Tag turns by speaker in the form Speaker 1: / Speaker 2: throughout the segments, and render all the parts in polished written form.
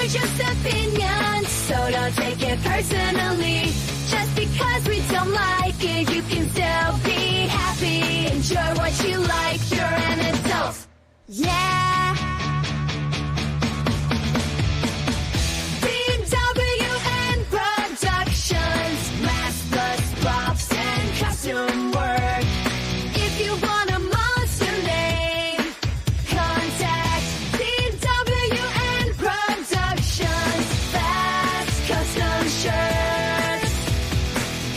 Speaker 1: They're just opinions, so don't take it personally. Just because we don't like it, you can still be happy. Enjoy what you like, you're an adult. Yeah. BWN Productions, mask plus props and costume work. If you want a monster name, contact BWN Productions. Fast custom shirts,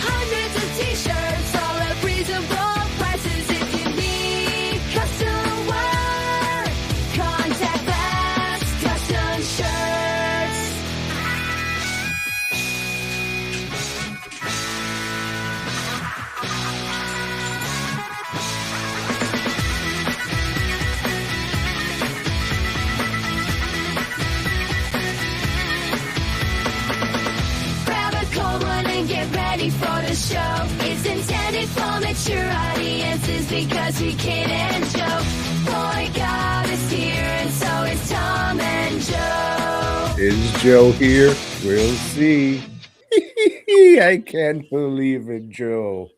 Speaker 1: hundreds of t-shirts, all at reasonable prices. If you need custom work, contact Fast Custom Shirts. Grab a cold one and get ready for the show. It's intended for mature audiences because we kid and joke. Boy God is here and so is Tom and Joe.
Speaker 2: Is Joe here? We'll see. I can't believe it, Joe.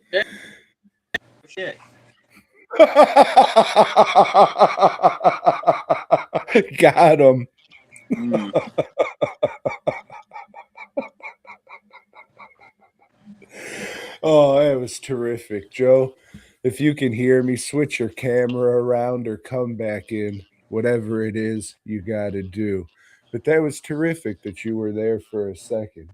Speaker 3: Shit.
Speaker 2: Got him. Oh, that was terrific, Joe. If you can hear me, switch your camera around or come back in. Whatever it is you got to do. But that was terrific that you were there for a second.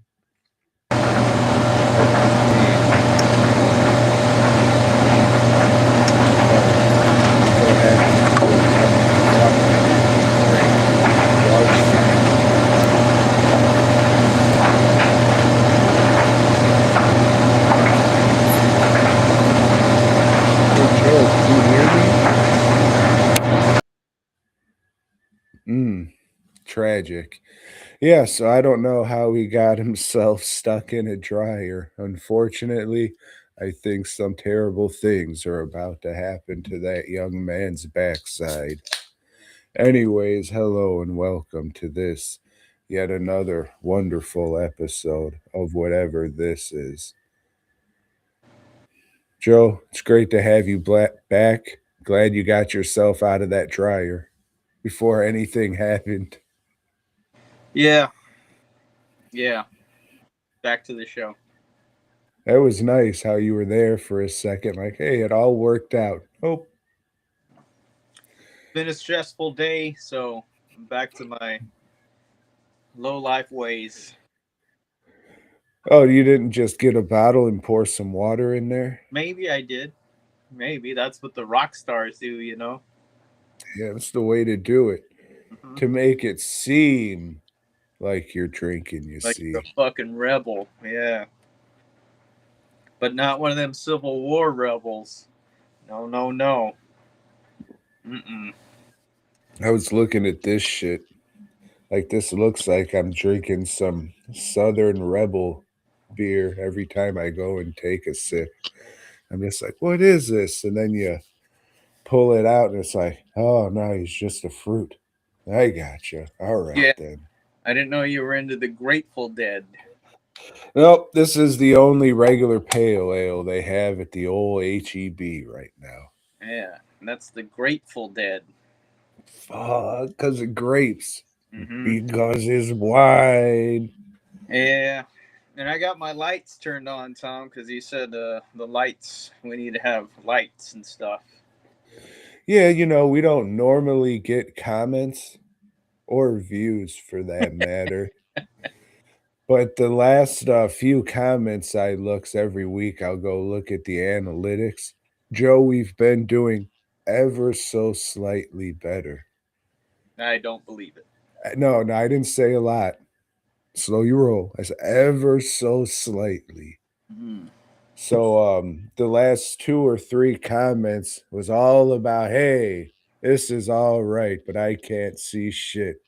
Speaker 2: Tragic. Yeah, so I don't know how he got himself stuck in a dryer. Unfortunately, I think some terrible things are about to happen to that young man's backside. Anyways, hello and welcome to this, yet another wonderful episode of whatever this is. Joe, it's great to have you back. Glad you got yourself out of that dryer before anything happened.
Speaker 3: Yeah. Back to the show.
Speaker 2: That was nice how you were there for a second. Like, hey, it all worked out. Oh.
Speaker 3: Been a stressful day, so I'm back to my low life ways.
Speaker 2: Oh, you didn't just get a bottle and pour some water in there?
Speaker 3: Maybe I did. Maybe that's what the rock stars do, you know?
Speaker 2: Yeah, that's the way to do it. Mm-hmm. To make it seem like you're drinking, you
Speaker 3: like
Speaker 2: see.
Speaker 3: Like a fucking rebel, yeah. But not one of them Civil War rebels. No. Mm-mm.
Speaker 2: I was looking at this shit. Like, this looks like I'm drinking some Southern Rebel beer every time I go and take a sip. I'm just like, what is this? And then you pull it out and it's like, oh, no, it's just a fruit. I gotcha. All right, then.
Speaker 3: I didn't know you were into the Grateful Dead.
Speaker 2: Nope, this is the only regular pale ale they have at the old HEB right now.
Speaker 3: Yeah, and that's the Grateful Dead.
Speaker 2: Fuck, because of grapes. Mm-hmm. Because it's wine.
Speaker 3: Yeah, and I got my lights turned on, Tom, because you said the lights, we need to have lights and stuff.
Speaker 2: Yeah, you know, we don't normally get comments or views for that matter. But the last few comments I looks every week, I'll go look at the analytics. Joe, we've been doing ever so slightly better.
Speaker 3: I don't believe it.
Speaker 2: No, I didn't say a lot. Slow your roll. I said ever so slightly. Mm-hmm. So the last 2 or 3 comments was all about, hey, this is all right, but I can't see shit.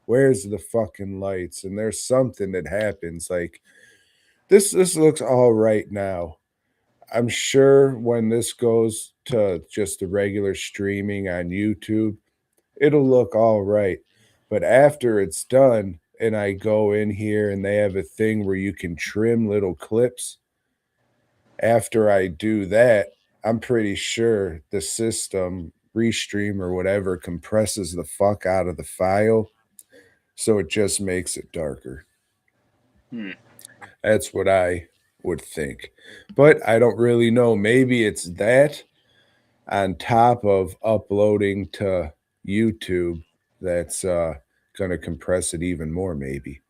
Speaker 2: Where's the fucking lights? And there's something that happens like this looks all right now. I'm sure when this goes to just the regular streaming on YouTube, it'll look all right. But after it's done and I go in here and they have a thing where you can trim little clips. After I do that, I'm pretty sure the system, Restream or whatever, compresses the fuck out of the file. So it just makes it darker. That's what I would think. But I don't really know. Maybe it's that on top of uploading to YouTube that's going to compress it even more, maybe.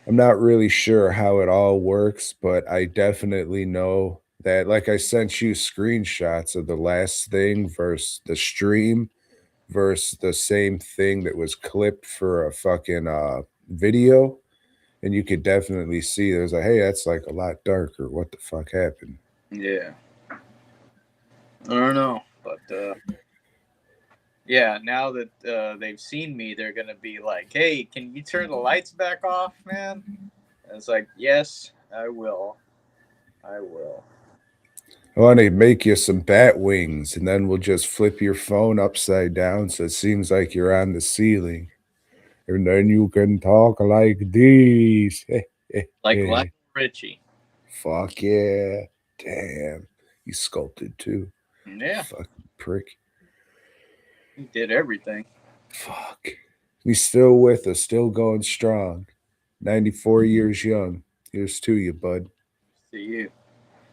Speaker 2: I'm not really sure how it all works, but I definitely know that, like, I sent you screenshots of the last thing versus the stream versus the same thing that was clipped for a fucking video. And you could definitely see there's like, hey, that's like a lot darker. What the fuck happened?
Speaker 3: Yeah. I don't know, but yeah, now that they've seen me, they're gonna be like, "Hey, can you turn the lights back off, man?" And it's like, "Yes, I will. I will."
Speaker 2: I want to make you some bat wings, and then we'll just flip your phone upside down so it seems like you're on the ceiling. And then you can talk like this.
Speaker 3: Like Lionel Richie.
Speaker 2: Fuck yeah. Damn. He's sculpted too.
Speaker 3: Yeah.
Speaker 2: Fucking prick.
Speaker 3: He did everything.
Speaker 2: Fuck. He's still with us, still going strong. 94 years young. Here's to you, bud.
Speaker 3: See you.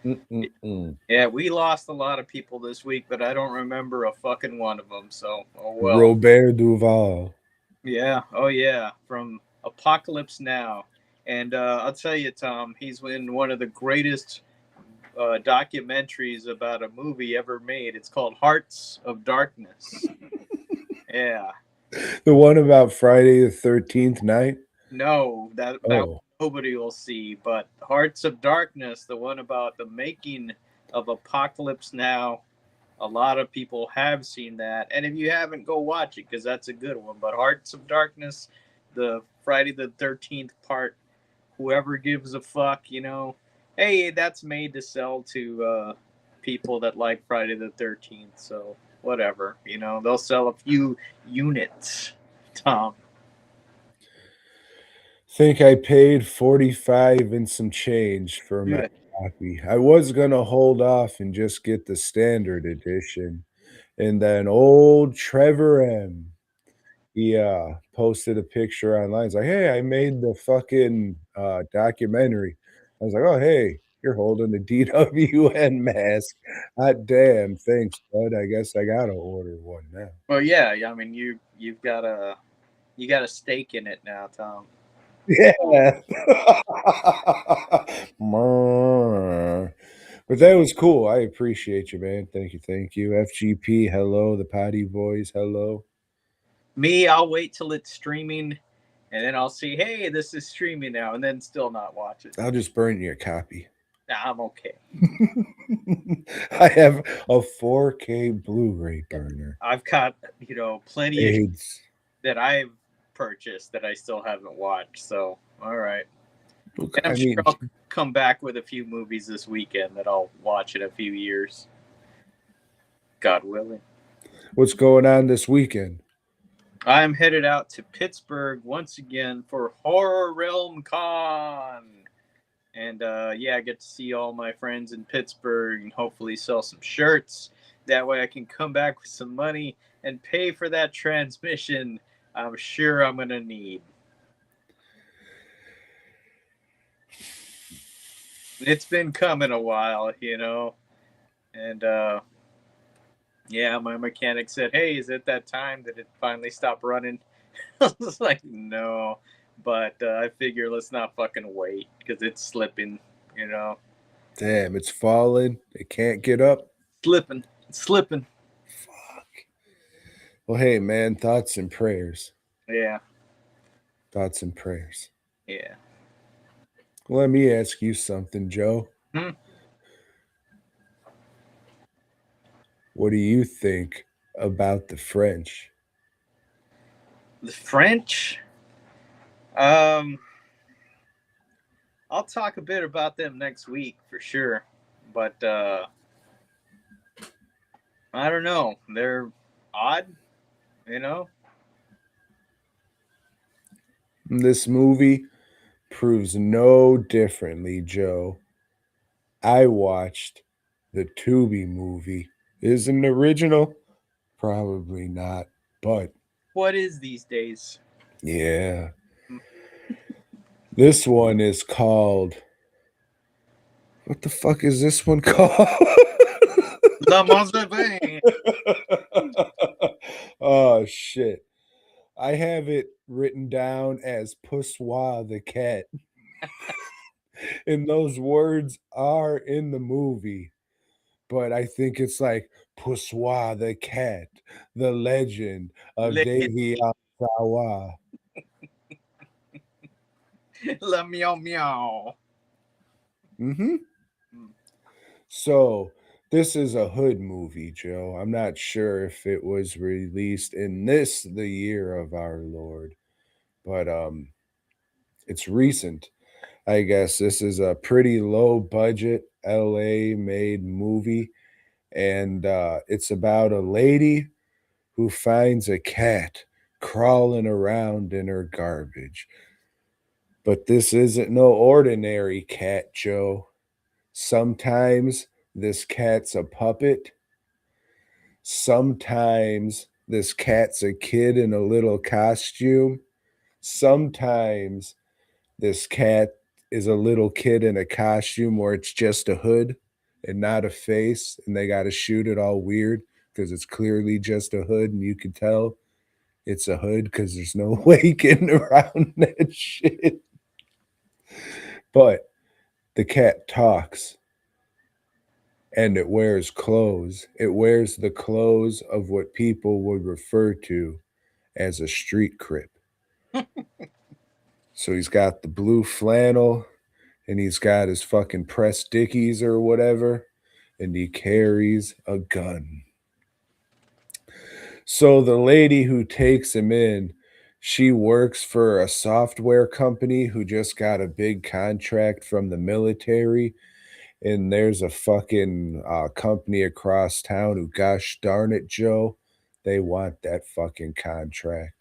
Speaker 2: Mm-mm-mm.
Speaker 3: Yeah, we lost a lot of people this week, but I don't remember a fucking one of them. So, oh well.
Speaker 2: Robert Duval.
Speaker 3: Yeah. Oh yeah. From Apocalypse Now, and I'll tell you, Tom, he's in one of the greatest documentaries about a movie ever made. It's called Hearts of Darkness. Yeah.
Speaker 2: The one about Friday the 13th night?
Speaker 3: No, that nobody will see. But Hearts of Darkness, the one about the making of Apocalypse Now, a lot of people have seen that. And if you haven't, go watch it because that's a good one. But Hearts of Darkness, the Friday the 13th part, whoever gives a fuck, you know, hey, that's made to sell to people that like Friday the 13th. So whatever, you know, they'll sell a few units, Tom.
Speaker 2: Think I paid 45 and some change for my
Speaker 3: Good.
Speaker 2: copy. I was gonna hold off and just get the standard edition. And then old Trevor M. He posted a picture online. He's like, hey, I made the fucking documentary. I was like, oh hey, you're holding the DWN mask. Hot damn, thanks, bud. I guess I gotta order one now.
Speaker 3: Well, yeah, I mean, you've got a stake in it now, Tom.
Speaker 2: Yeah. But that was cool. I appreciate you, man. Thank you. Thank you. FGP, hello. The Potty Boys, hello.
Speaker 3: Me, I'll wait till it's streaming, and then I'll see, hey, this is streaming now, and then still not watch it.
Speaker 2: I'll just burn you a copy.
Speaker 3: I'm okay.
Speaker 2: I have a 4K Blu-ray burner.
Speaker 3: I've got, plenty of
Speaker 2: AIDS.
Speaker 3: that I've purchased that I still haven't watched. So, all right.
Speaker 2: Look,
Speaker 3: And I'm sure I'll come back with a few movies this weekend that I'll watch in a few years. God willing.
Speaker 2: What's going on this weekend?
Speaker 3: I'm headed out to Pittsburgh once again for Horror Realm Con. And I get to see all my friends in Pittsburgh and hopefully sell some shirts. That way I can come back with some money and pay for that transmission I'm sure I'm going to need. It's been coming a while, And my mechanic said, hey, is it that time that it finally stopped running? I was like, no. But I figure let's not fucking wait because it's slipping,
Speaker 2: Damn, it's falling. It can't get up.
Speaker 3: Slipping. It's slipping.
Speaker 2: Fuck. Well, hey, man, thoughts and prayers.
Speaker 3: Yeah.
Speaker 2: Thoughts and prayers.
Speaker 3: Yeah.
Speaker 2: Let me ask you something, Joe. What do you think about the French?
Speaker 3: The French? I'll talk a bit about them next week for sure. But I don't know. They're odd,
Speaker 2: This movie proves no differently, Joe. I watched the Tubi movie. Is it an original? Probably not, but
Speaker 3: What is these days?
Speaker 2: yeah. This one is called. What the fuck is this one called?
Speaker 3: La Mazavin.
Speaker 2: Oh shit. I have it written down as Pussie the Cat. And those words are in the movie. But I think it's like Pussie the Cat, the legend of Davion.
Speaker 3: La meow meow.
Speaker 2: Mm-hmm. So this is a hood movie, Joe. I'm not sure if it was released in the year of our Lord, but it's recent. I guess this is a pretty low budget LA made movie, and it's about a lady who finds a cat crawling around in her garbage. But this isn't no ordinary cat, Joe. Sometimes this cat's a puppet. Sometimes this cat's a kid in a little costume. Sometimes this cat is a little kid in a costume where it's just a hood and not a face, and they got to shoot it all weird because it's clearly just a hood, and you can tell it's a hood because there's no way getting around that shit. But the cat talks and it wears clothes. It wears the clothes of what people would refer to as a street crip. So he's got the blue flannel and he's got his fucking pressed dickies or whatever, and he carries a gun. So the lady who takes him in, she works for a software company who just got a big contract from the military. And there's a fucking company across town who, gosh darn it, Joe, they want that fucking contract.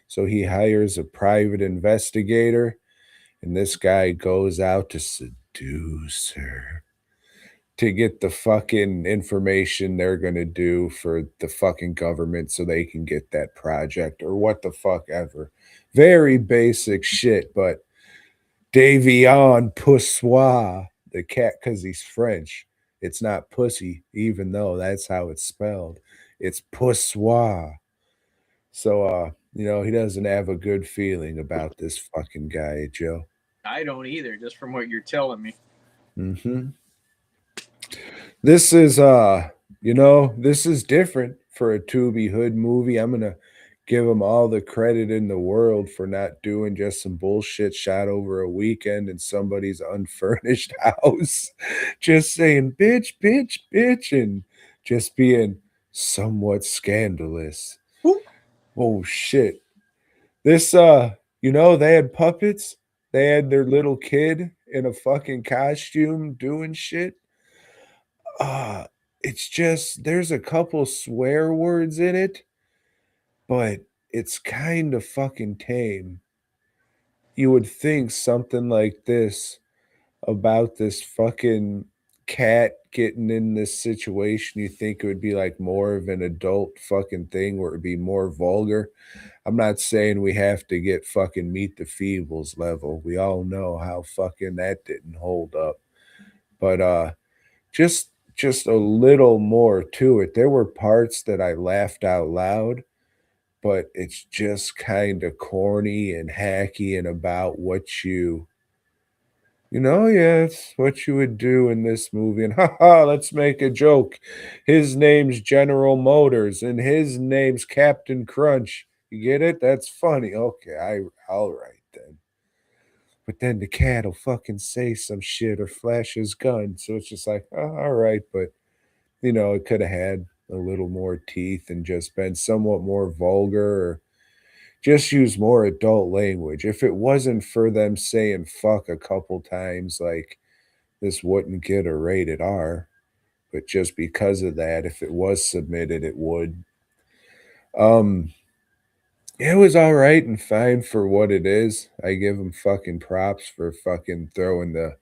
Speaker 2: So he hires a private investigator, and this guy goes out to seduce her to get the fucking information they're going to do for the fucking government so they can get that project or what the fuck ever. Very basic shit, but Davion Pussie the cat, because he's French. It's not pussy, even though that's how it's spelled. It's Pussie. So, he doesn't have a good feeling about this fucking guy, Joe.
Speaker 3: I don't either, just from what you're telling me.
Speaker 2: Mm-hmm. This is this is different for a Tubi Hood movie. I'm gonna give them all the credit in the world for not doing just some bullshit shot over a weekend in somebody's unfurnished house. Just saying bitch, bitch, bitch, and just being somewhat scandalous.
Speaker 3: Ooh.
Speaker 2: Oh shit. This they had puppets. They had their little kid in a fucking costume doing shit. It's just there's a couple swear words in it, but it's kind of fucking tame. You would think something like this about this fucking cat getting in this situation, you think it would be like more of an adult fucking thing where it'd be more vulgar. I'm not saying we have to get fucking Meet the Feebles level. We all know how fucking that didn't hold up. But just a little more to it. There were parts that I laughed out loud, but it's just kind of corny and hacky and about what yeah, it's what you would do in this movie. And haha, let's make a joke. His name's General Motors and his name's Captain Crunch. You get it? That's funny. Okay, all right then. But then the cat will fucking say some shit or flash his gun. So it's just like, oh, all right, but it could have had a little more teeth and just been somewhat more vulgar or just use more adult language. If it wasn't for them saying fuck a couple times, like this wouldn't get a rated R. But just because of that, if it was submitted, it would. Um, It was all right and fine for what it is. I give him fucking props for fucking throwing the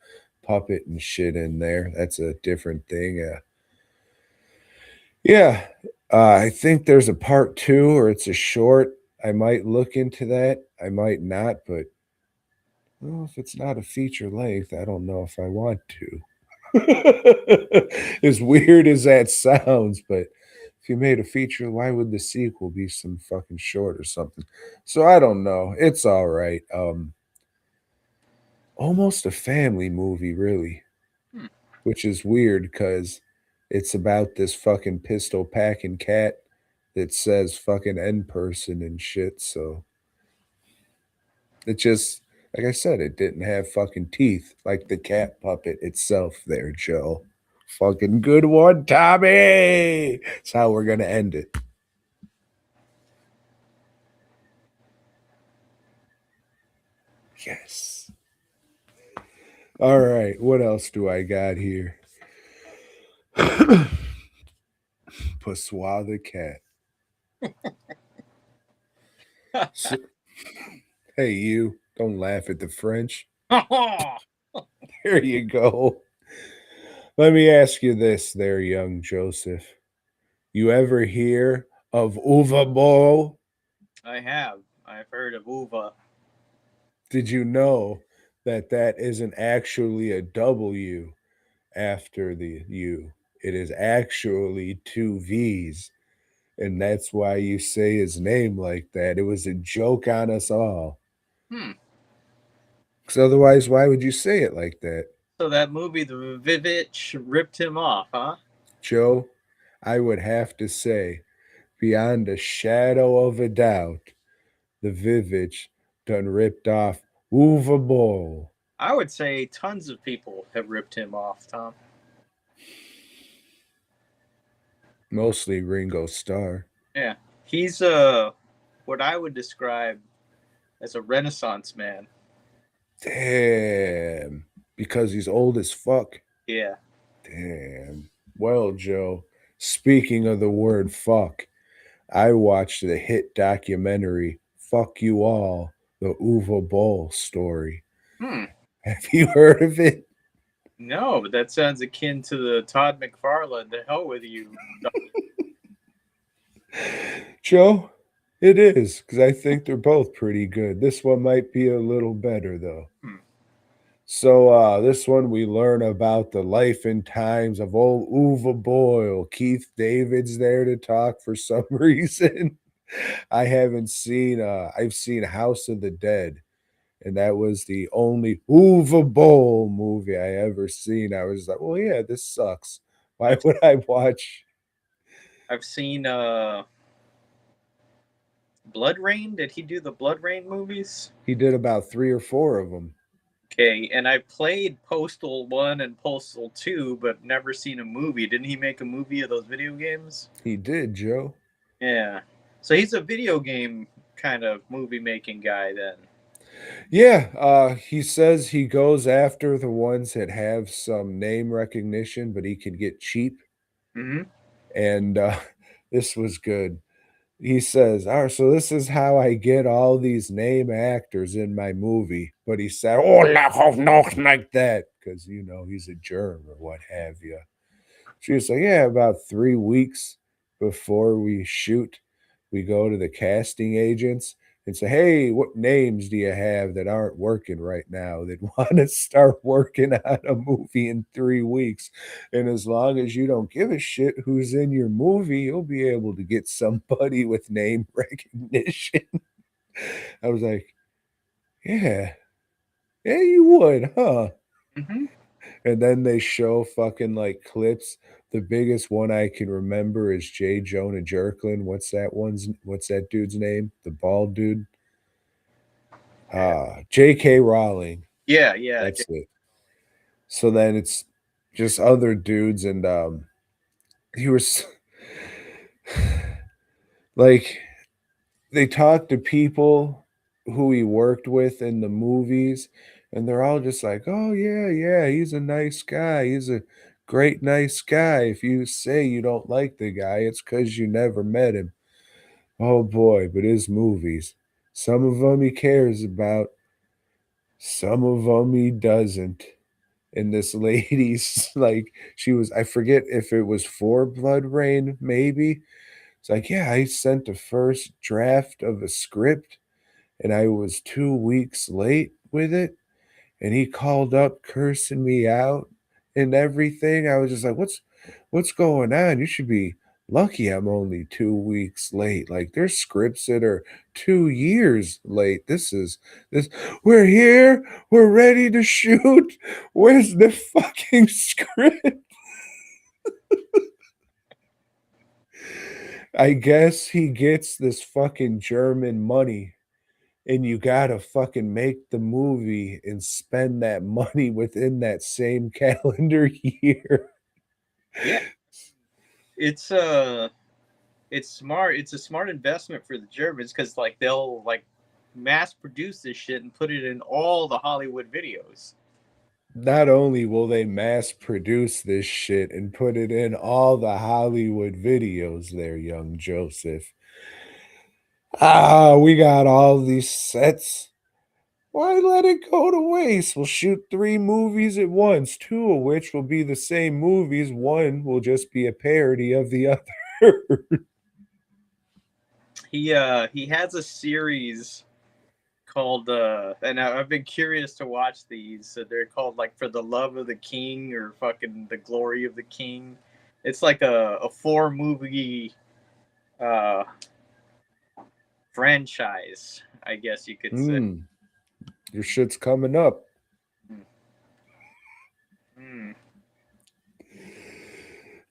Speaker 2: puppet and shit in there. That's a different thing. Yeah, I think there's a part 2 or it's a short. I might look into that. I might not, but well, if it's not a feature length, I don't know if I want to. As weird as that sounds, but if you made a feature, why would the sequel be some fucking short or something? So I don't know. It's all right. Almost a family movie, really, which is weird because it's about this fucking pistol packing cat that says fucking end person and shit. So it just, like I said, it didn't have fucking teeth like the cat puppet itself there, Joe. Fucking good one, Tommy. That's how we're going to end it. Yes. All right. What else do I got here? Pussie the Cat. So, hey, you. Don't laugh at the French. There you go. Let me ask you this there, young Joseph. You ever hear of Uvve Boll?
Speaker 3: I have. I've heard of Uvve.
Speaker 2: Did you know that that isn't actually a W after the U? It is actually 2 V's. And that's why you say his name like that. It was a joke on us all. Because otherwise, why would you say it like that?
Speaker 3: So that movie, The Vivitch, ripped him off, huh?
Speaker 2: Joe, I would have to say, beyond a shadow of a doubt, the Vivitch done ripped off Uvve Boll.
Speaker 3: I would say tons of people have ripped him off, Tom.
Speaker 2: Mostly Ringo Starr.
Speaker 3: Yeah. He's what I would describe as a Renaissance man.
Speaker 2: Damn. Because he's old as fuck.
Speaker 3: Yeah.
Speaker 2: Damn. Well, Joe, speaking of the word fuck, I watched the hit documentary Fuck You All, the Uvve Boll story. Have you heard of it?
Speaker 3: No, but that sounds akin to the Todd McFarlane, the hell with you.
Speaker 2: Joe, it is, because I think they're both pretty good. This one might be a little better, though. So this one we learn about the life and times of old Uvve Boll. Keith David's there to talk for some reason. I haven't seen I've seen House of the Dead, and that was the only Uvve Boll movie I ever seen. I was like, well, yeah, this sucks. Why would I watch?
Speaker 3: I've seen Blood Rain. Did he do the Blood Rain movies?
Speaker 2: He did about 3 or 4 of them.
Speaker 3: Okay, and I played Postal 1 and Postal 2, but never seen a movie. Didn't he make a movie of those video games?
Speaker 2: He did, Joe.
Speaker 3: Yeah. So he's a video game kind of movie making guy then.
Speaker 2: Yeah, he says he goes after the ones that have some name recognition, but he can get cheap. And this was good. He says, all right, so this is how I get all these name actors in my movie. But he said, oh, not like that, because, you know, he's a germ or what have you. She was like, yeah, about 3 weeks before we shoot, we go to the casting agents and say, hey, what names do you have that aren't working right now that want to start working on a movie in 3 weeks? And as long as you don't give a shit who's in your movie, you'll be able to get somebody with name recognition. I was like, yeah, you would, huh? And then they show fucking like clips. The biggest one I can remember is J. Jonah Jerklin. What's that dude's name? The bald dude? J.K. Rowling.
Speaker 3: Yeah.
Speaker 2: That's it. So then it's just other dudes, and he was like, they talked to people who he worked with in the movies, and they're all just like, oh yeah, he's a nice guy. He's a great nice guy. If you say you don't like the guy, it's because you never met him. Oh boy, but his movies. Some of them he cares about, some of them he doesn't. And this lady's like, she was, I forget if it was for Blood Rain, maybe. It's like, yeah, I sent the first draft of a script and I was 2 weeks late with it. And he called up cursing me out and everything. I was just like, what's going on? You should be lucky I'm only 2 weeks late. Like there's scripts that are 2 years late. This we're here, we're ready to shoot. Where's the fucking script? I guess he gets this fucking German money and you gotta fucking make the movie and spend that money within that same calendar year.
Speaker 3: Yeah, it's smart. It's a smart investment for the Germans because like they'll like mass produce this shit and put it in all the Hollywood videos.
Speaker 2: Not only will they mass produce this shit and put it in all the Hollywood videos there, young Joseph. We got all these sets. Why let it go to waste? We'll shoot 3 movies at once, 2 of which will be the same movies. One will just be a parody of the other.
Speaker 3: He has a series called and I've been curious to watch these. So they're called like For the Love of the King or fucking The Glory of the King. It's like a 4-movie franchise, I guess you could say.
Speaker 2: Your shit's coming up.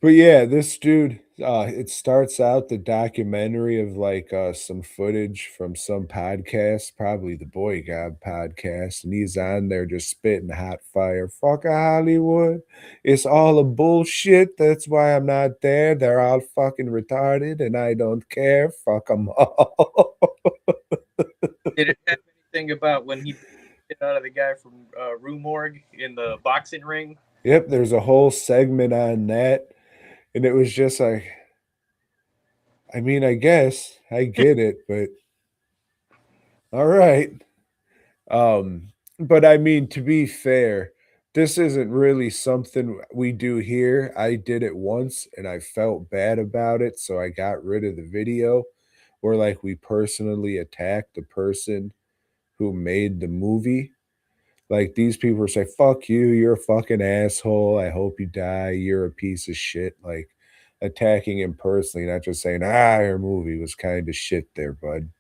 Speaker 2: But yeah, this dude, it starts out the documentary of like some footage from some podcast, probably the BOYGOB podcast, and he's on there just spitting hot fire. Fuck Hollywood. It's all a bullshit. That's why I'm not there. They're all fucking retarded and I don't care. Fuck them all.
Speaker 3: Did it have anything about when he hit out of the guy from Rue Morgue in the boxing ring?
Speaker 2: Yep, there's a whole segment on that. And it was just like, I mean, I guess I get it, but all right. But I mean, to be fair, this isn't really something we do here. I did it once and I felt bad about it, so I got rid of the video. Where like we personally attacked the person who made the movie. Like these people say, fuck you, you're a fucking asshole. I hope you die. You're a piece of shit. Like attacking him personally, not just saying, your movie was kind of shit there, bud.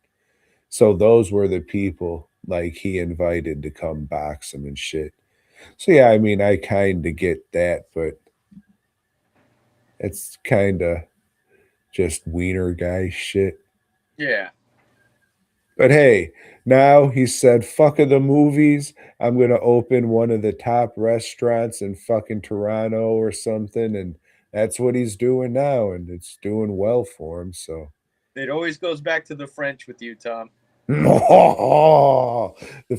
Speaker 2: So those were the people like he invited to come box him and shit. So yeah, I mean, I kind of get that, but it's kind of just wiener guy shit.
Speaker 3: Yeah.
Speaker 2: But hey, now he said, fuck of the movies. I'm going to open one of the top restaurants in fucking Toronto or something. And that's what he's doing now. And it's doing well for him. So
Speaker 3: it always goes back to the French with you, Tom.
Speaker 2: The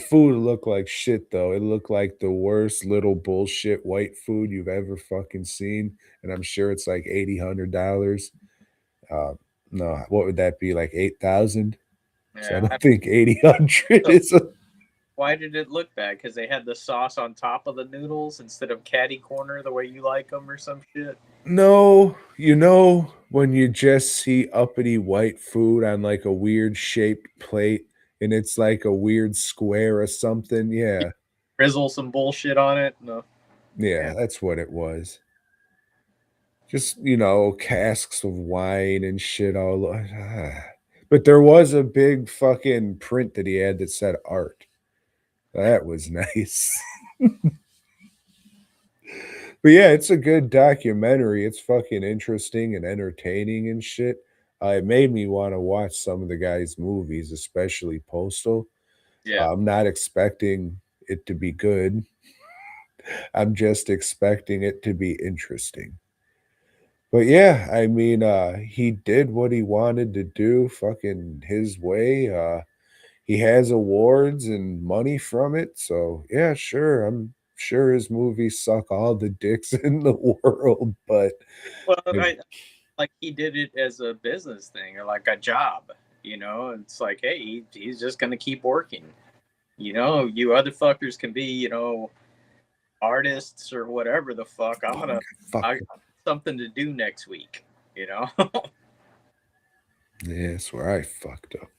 Speaker 2: food looked like shit, though. It looked like the worst little bullshit white food you've ever fucking seen. And I'm sure it's like $800. No, what would that be? Like 8,000? Yeah, so I don't think 800 is a...
Speaker 3: Why did it look bad? Because they had the sauce on top of the noodles instead of catty corner the way you like them or some shit?
Speaker 2: No, you know, when you just see uppity white food on like a weird shaped plate and it's like a weird square or something, yeah.
Speaker 3: Drizzle some bullshit on it? No.
Speaker 2: Yeah, that's what it was. Just, you know, casks of wine and shit all over. But there was a big fucking print that he had that said art. That was nice. But yeah, it's a good documentary. It's fucking interesting and entertaining and shit. It made me want to watch some of the guy's movies, especially Postal.
Speaker 3: Yeah.
Speaker 2: I'm not expecting it to be good. I'm just expecting it to be interesting. But yeah, I mean, he did what he wanted to do, fucking his way. He has awards and money from it. So yeah, sure. I'm sure his movies suck all the dicks in the world, but
Speaker 3: well, like he did it as a business thing or like a job. It's like, hey, he's just gonna keep working. You other fuckers can be, artists or whatever the fuck. I got something to do next week.
Speaker 2: Yeah, that's where I fucked up.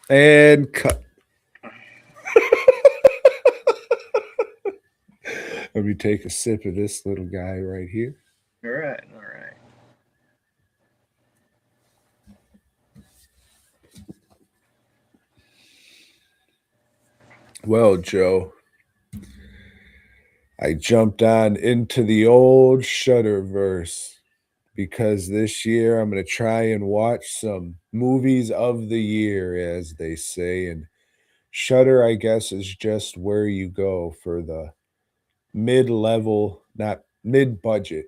Speaker 2: And cut. Let me take a sip of this little guy right here.
Speaker 3: All right.
Speaker 2: Well, Joe, I jumped on into the old Shudderverse because this year I'm going to try and watch some movies of the year, as they say. And Shudder, I guess, is just where you go for the mid-level, not mid-budget,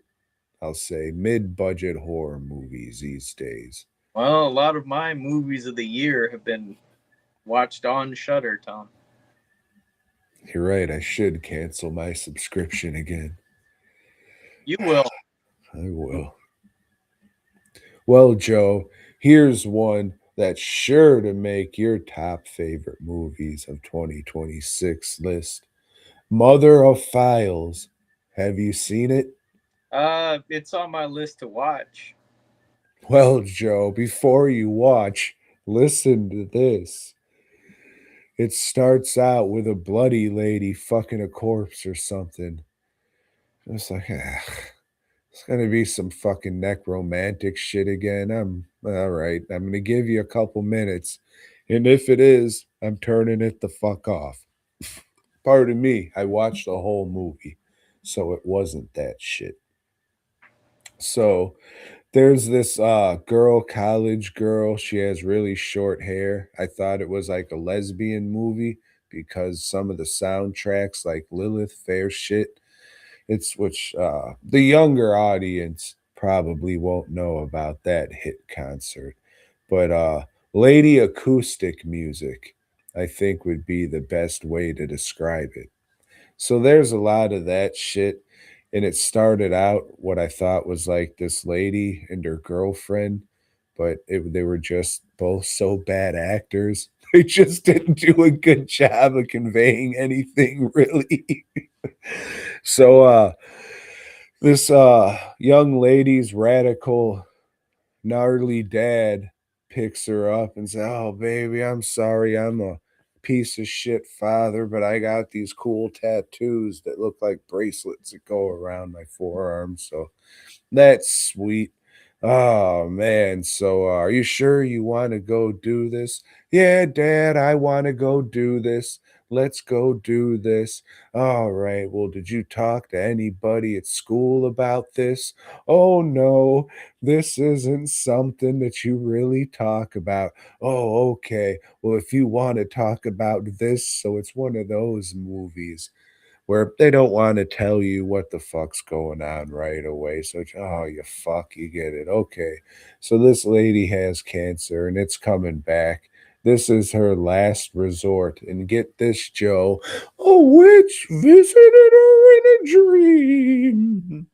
Speaker 2: I'll say, mid-budget horror movies these days.
Speaker 3: Well, a lot of my movies of the year have been watched on Shudder, Tom.
Speaker 2: You're right. I should cancel my subscription again.
Speaker 3: You will.
Speaker 2: I will. Well, Joe, here's one that's sure to make your top favorite movies of 2026 list. Mother of Files. Have you seen it?
Speaker 3: It's on my list to watch.
Speaker 2: Well, Joe, before you watch, listen to this. It starts out with a bloody lady fucking a corpse or something. It's like, it's gonna be some fucking necromantic shit again. I'm all right. I'm gonna give you a couple minutes, and if it is, I'm turning it the fuck off. Pardon me. I watched the whole movie, so it wasn't that shit. So there's this college girl. She has really short hair. I thought it was like a lesbian movie because some of the soundtracks, like Lilith Fair shit, it's which the younger audience probably won't know about that hit concert. But lady acoustic music, I think, would be the best way to describe it. So there's a lot of that shit. And it started out what I thought was like this lady and her girlfriend, but they were just both so bad actors. They just didn't do a good job of conveying anything, really. So this young lady's radical, gnarly dad picks her up and says, "Oh, baby, I'm sorry. I'm a piece of shit father, but I got these cool tattoos that look like bracelets that go around my forearm. So that's sweet. Oh, man. So are you sure you want to go do this? Yeah, Dad, I want to go do this. Let's go do this. All right. Well, did you talk to anybody at school about this? Oh, no, this isn't something that you really talk about. Oh, okay. Well, if you want to talk about this, so it's one of those movies where they don't want to tell you what the fuck's going on right away. So, oh, you fuck, you get it. Okay. So, this lady has cancer and it's coming back. This is her last resort. And get this, Joe, a witch visited her in a dream.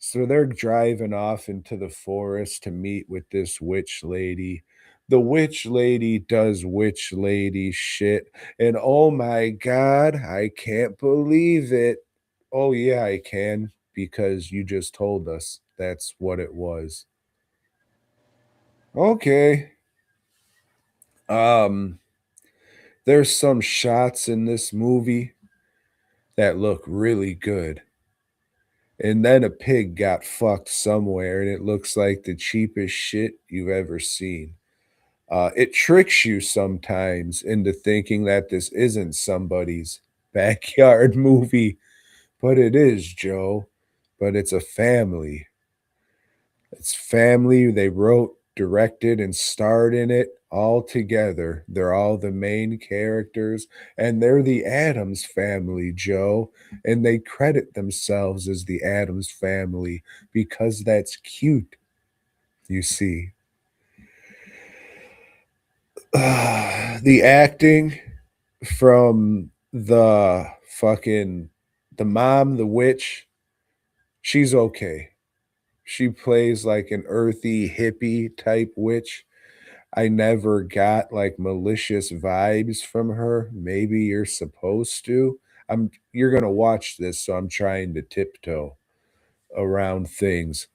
Speaker 2: So they're driving off into the forest to meet with this witch lady. The witch lady does witch lady shit. And oh my God, I can't believe it. Oh, yeah, I can, because you just told us that's what it was. Okay. There's some shots in this movie that look really good. And then a pig got fucked somewhere, and it looks like the cheapest shit you've ever seen. It tricks you sometimes into thinking that this isn't somebody's backyard movie, but it is, Joe. But it's a family. It's family. They wrote, directed, and starred in it all together. They're all the main characters, and they're the Addams family, Joe. And they credit themselves as the Addams family because that's cute, you see. The acting from the mom, the witch, she's okay. She plays like an earthy hippie type witch. I never got like malicious vibes from her. Maybe you're supposed to. You're gonna watch this, so I'm trying to tiptoe around things.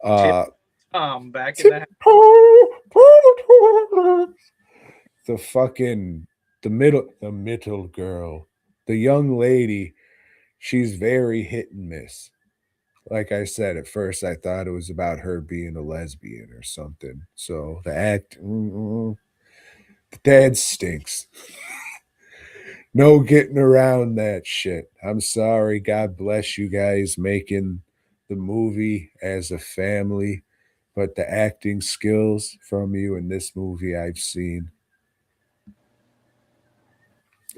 Speaker 3: Tip back in the house.
Speaker 2: The fucking the middle girl, the young lady, she's very hit and miss. Like I said, at first I thought it was about her being a lesbian or something. So the dad stinks. No getting around that shit. I'm sorry. God bless you guys making the movie as a family, but the acting skills from you in this movie I've seen.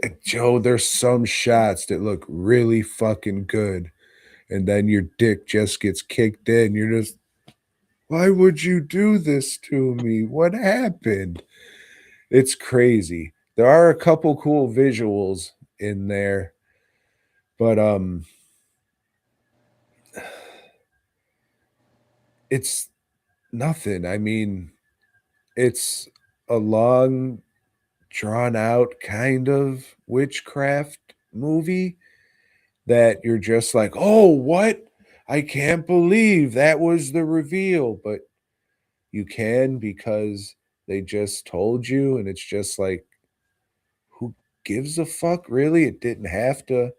Speaker 2: And Joe, there's some shots that look really fucking good, and then your dick just gets kicked in. You're just, why would you do this to me? What happened? It's crazy. There are a couple cool visuals in there, but it's nothing. I mean, it's a long, drawn out kind of witchcraft movie that you're just like, oh, what? I can't believe that was the reveal. But you can because they just told you, and it's just like, who gives a fuck, really? It didn't have to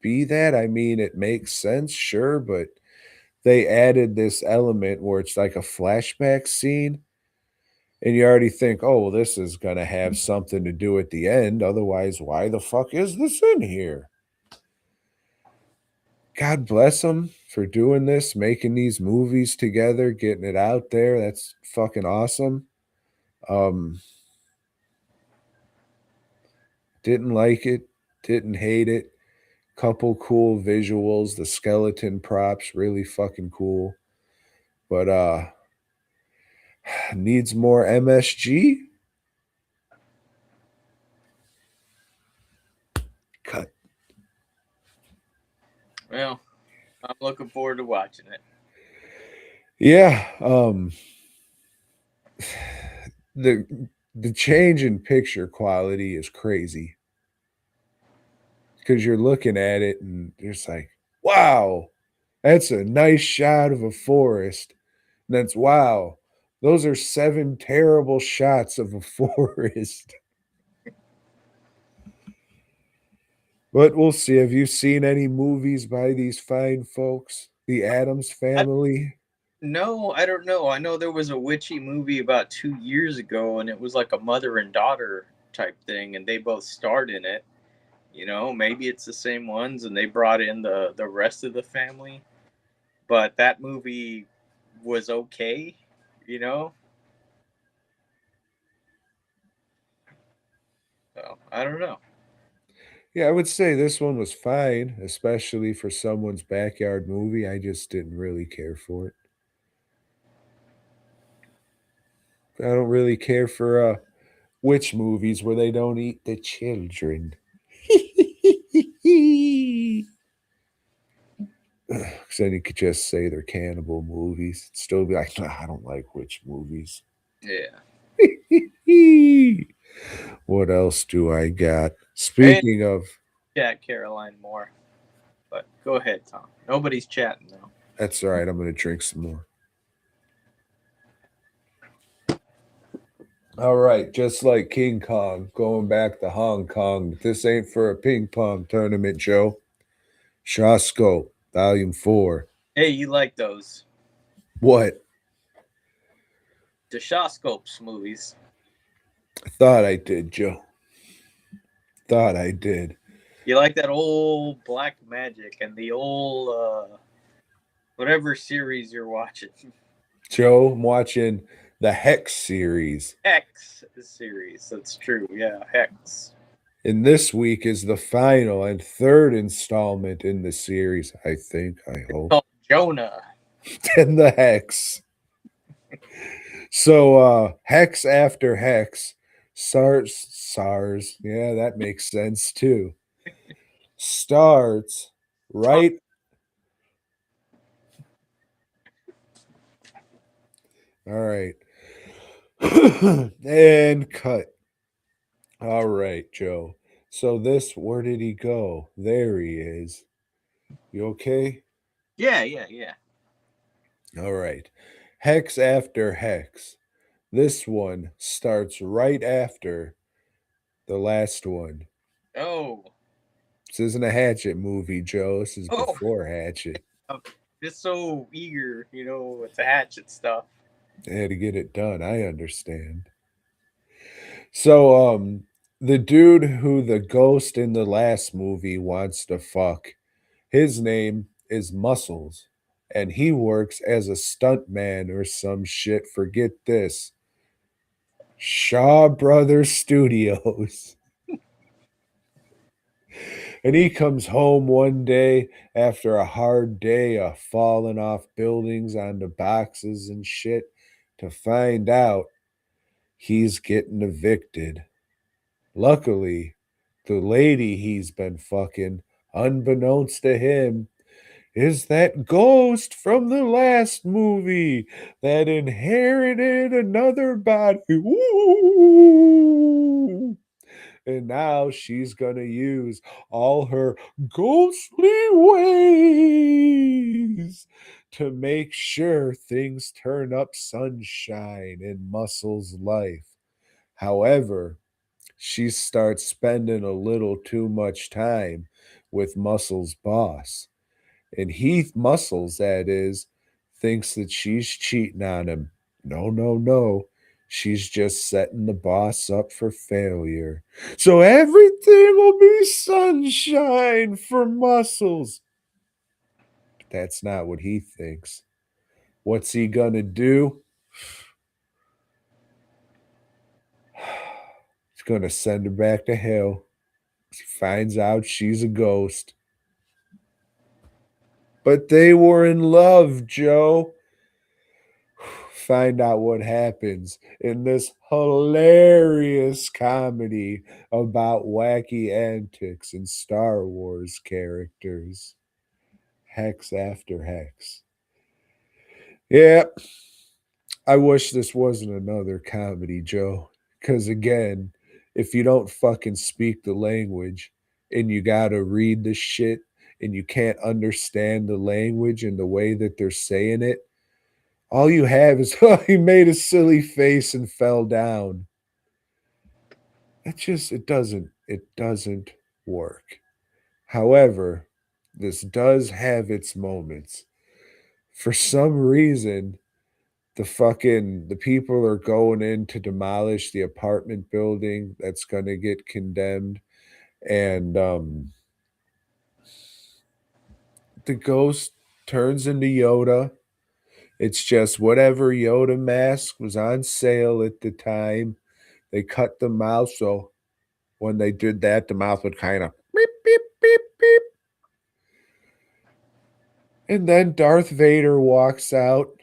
Speaker 2: be that. I mean, it makes sense, sure, but they added this element where it's like a flashback scene, and you already think, oh, well, this is going to have something to do at the end. Otherwise, why the fuck is this in here? God bless them for doing this, making these movies together, getting it out there. That's fucking awesome. Didn't like it, didn't hate it. Couple cool visuals, the skeleton props really fucking cool. But needs more MSG. Cut.
Speaker 3: Well, I'm looking forward to watching it.
Speaker 2: Yeah, the the change in picture quality is crazy because you're looking at it and you're just like, wow, that's a nice shot of a forest. And that's wow, those are 7 terrible shots of a forest. But we'll see. Have you seen any movies by these fine folks? The Addams Family?
Speaker 3: No, I don't know. I know there was a witchy movie about 2 years ago, and it was like a mother and daughter type thing, and they both starred in it. You know, maybe it's the same ones, and they brought in the rest of the family. But that movie was okay. You know, so I don't know.
Speaker 2: Yeah, I would say this one was fine, especially for someone's backyard movie. I just didn't really care for it. I don't really care for witch movies where they don't eat the children. Because then you could just say they're cannibal movies. Still be like, nah, I don't like witch movies.
Speaker 3: Yeah.
Speaker 2: What else do I got? Speaking of,
Speaker 3: Chat Caroline more. But go ahead, Tom. Nobody's chatting though.
Speaker 2: that's all right. I'm going to drink some more. All right, just like King Kong, going back to Hong Kong. This ain't for a ping pong tournament, Joe. Shawscope, Volume 4.
Speaker 3: Hey, you like those
Speaker 2: What?
Speaker 3: Deshoscopes movies?
Speaker 2: I thought I did, Joe. Thought I did.
Speaker 3: You like that old Black Magic and the old whatever series you're watching?
Speaker 2: Joe, I'm watching the Hex series.
Speaker 3: Hex series. That's true. Yeah, Hex.
Speaker 2: And this week is the final and third installment in the series, I think, I hope.
Speaker 3: Called Jonah.
Speaker 2: And the Hex. So Hex After Hex, SARS, yeah, that makes sense too. Starts right All right. And cut. All right, Joe. So this, where did he go? There he is. You okay?
Speaker 3: Yeah.
Speaker 2: All right. Hex After Hex. This one starts right after the last one.
Speaker 3: Oh.
Speaker 2: This isn't a Hatchet movie, Joe. This is
Speaker 3: Oh.
Speaker 2: before Hatchet.
Speaker 3: I'm just so eager, with the Hatchet stuff.
Speaker 2: I had to get it done. I understand. So, the dude who the ghost in the last movie wants to fuck, his name is Muscles, and he works as a stuntman or some shit. Forget this. Shaw Brothers Studios. And he comes home one day after a hard day of falling off buildings onto boxes and shit to find out he's getting evicted. Luckily, the lady he's been fucking, unbeknownst to him, is that ghost from the last movie that inherited another body. Ooh. And now she's gonna use all her ghostly ways to make sure things turn up sunshine in Muscle's life. However, she starts spending a little too much time with Muscle's boss. And Muscles, that is, thinks that she's cheating on him. No, no, no. She's just setting the boss up for failure. So everything will be sunshine for Muscles. But that's not what he thinks. What's he gonna do? He's gonna send her back to hell. He finds out she's a ghost. But they were in love, Joe. Find out what happens in this hilarious comedy about wacky antics and Star Wars characters. Hex After Hex. Yeah, I wish this wasn't another comedy, Joe. Because again, if you don't fucking speak the language and you gotta read the shit and you can't understand the language and the way that they're saying it, all you have is, oh, he made a silly face and fell down. It doesn't work. However, this does have its moments. For some reason, the people are going in to demolish the apartment building that's gonna get condemned. And the ghost turns into Yoda. It's just whatever Yoda mask was on sale at the time. They cut the mouth, so when they did that, the mouth would kind of beep, beep, beep, beep. And then Darth Vader walks out,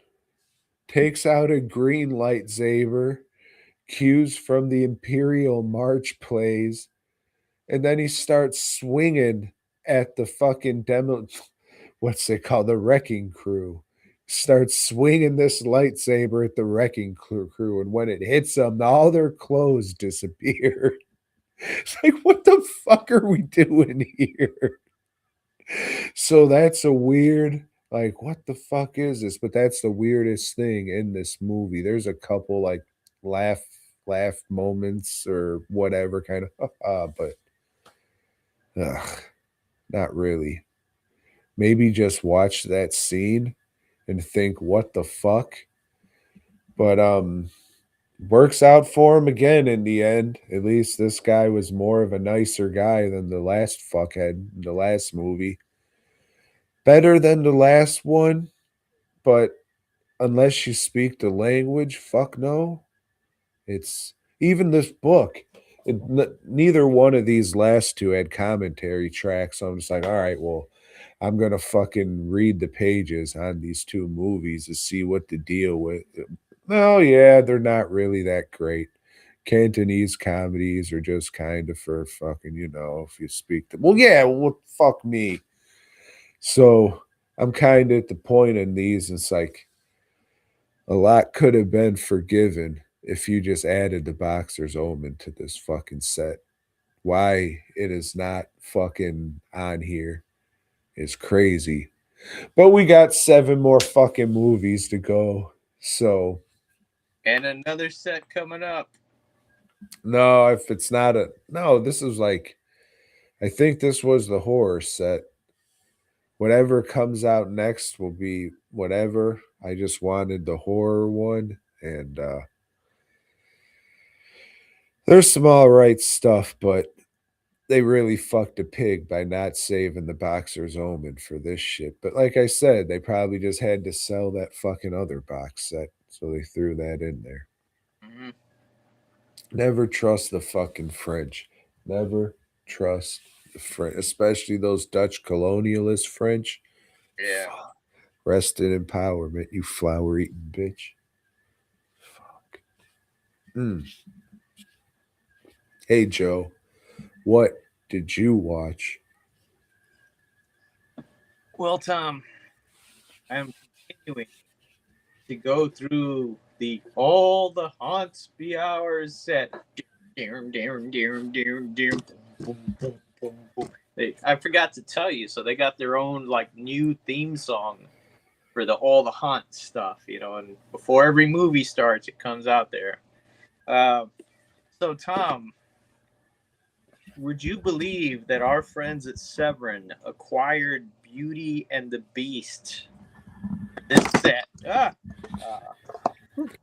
Speaker 2: takes out a green lightsaber, cues from the Imperial March plays, and then he starts swinging at the fucking what's it called? The Wrecking Crew. Starts swinging this lightsaber at the Wrecking Crew, and when it hits them, all their clothes disappear. It's like, what the fuck are we doing here? So that's a weird, like, what the fuck is this? But that's the weirdest thing in this movie. There's a couple like laugh moments or whatever kind of, but not really. Maybe just watch that scene and think, what the fuck? But works out for him again in the end. At least this guy was more of a nicer guy than the last fuckhead in the last movie. Better than the last one, but unless you speak the language, fuck no. It's even this book. Neither one of these last two had commentary tracks. So I'm just like, all right, well, I'm gonna fucking read the pages on these two movies to see what the deal with. Oh yeah, they're not really that great. Cantonese comedies are just kind of for fucking, if you speak them. Well, yeah, well, fuck me. So I'm kind of at the point in these, it's like, A lot could have been forgiven if you just added the Boxer's Omen to this fucking set. Why it is not fucking on here is crazy. But we got 7 more fucking movies to go. So.
Speaker 3: And another set coming up.
Speaker 2: No, if it's not a. No, this is like. I think this was the horror set. Whatever comes out next will be whatever. I just wanted the horror one. And there's some all right stuff, but they really fucked a pig by not saving the Boxer's Omen for this shit. But like I said, they probably just had to sell that fucking other box set, so they threw that in there.
Speaker 3: Mm-hmm.
Speaker 2: Never trust the fucking French. Never trust the French, especially those Dutch colonialist French.
Speaker 3: Yeah.
Speaker 2: Fuck. Rest in empowerment, you flower-eating bitch. Fuck. Hey, Joe. What did you watch?
Speaker 3: Well, Tom, I'm continuing to go through all the haunts be ours set. I forgot to tell you, so they got their own like new theme song for all the haunt stuff, and before every movie starts, it comes out there. So Tom, would you believe that our friends at Severin acquired Beauty and the Beast? This set.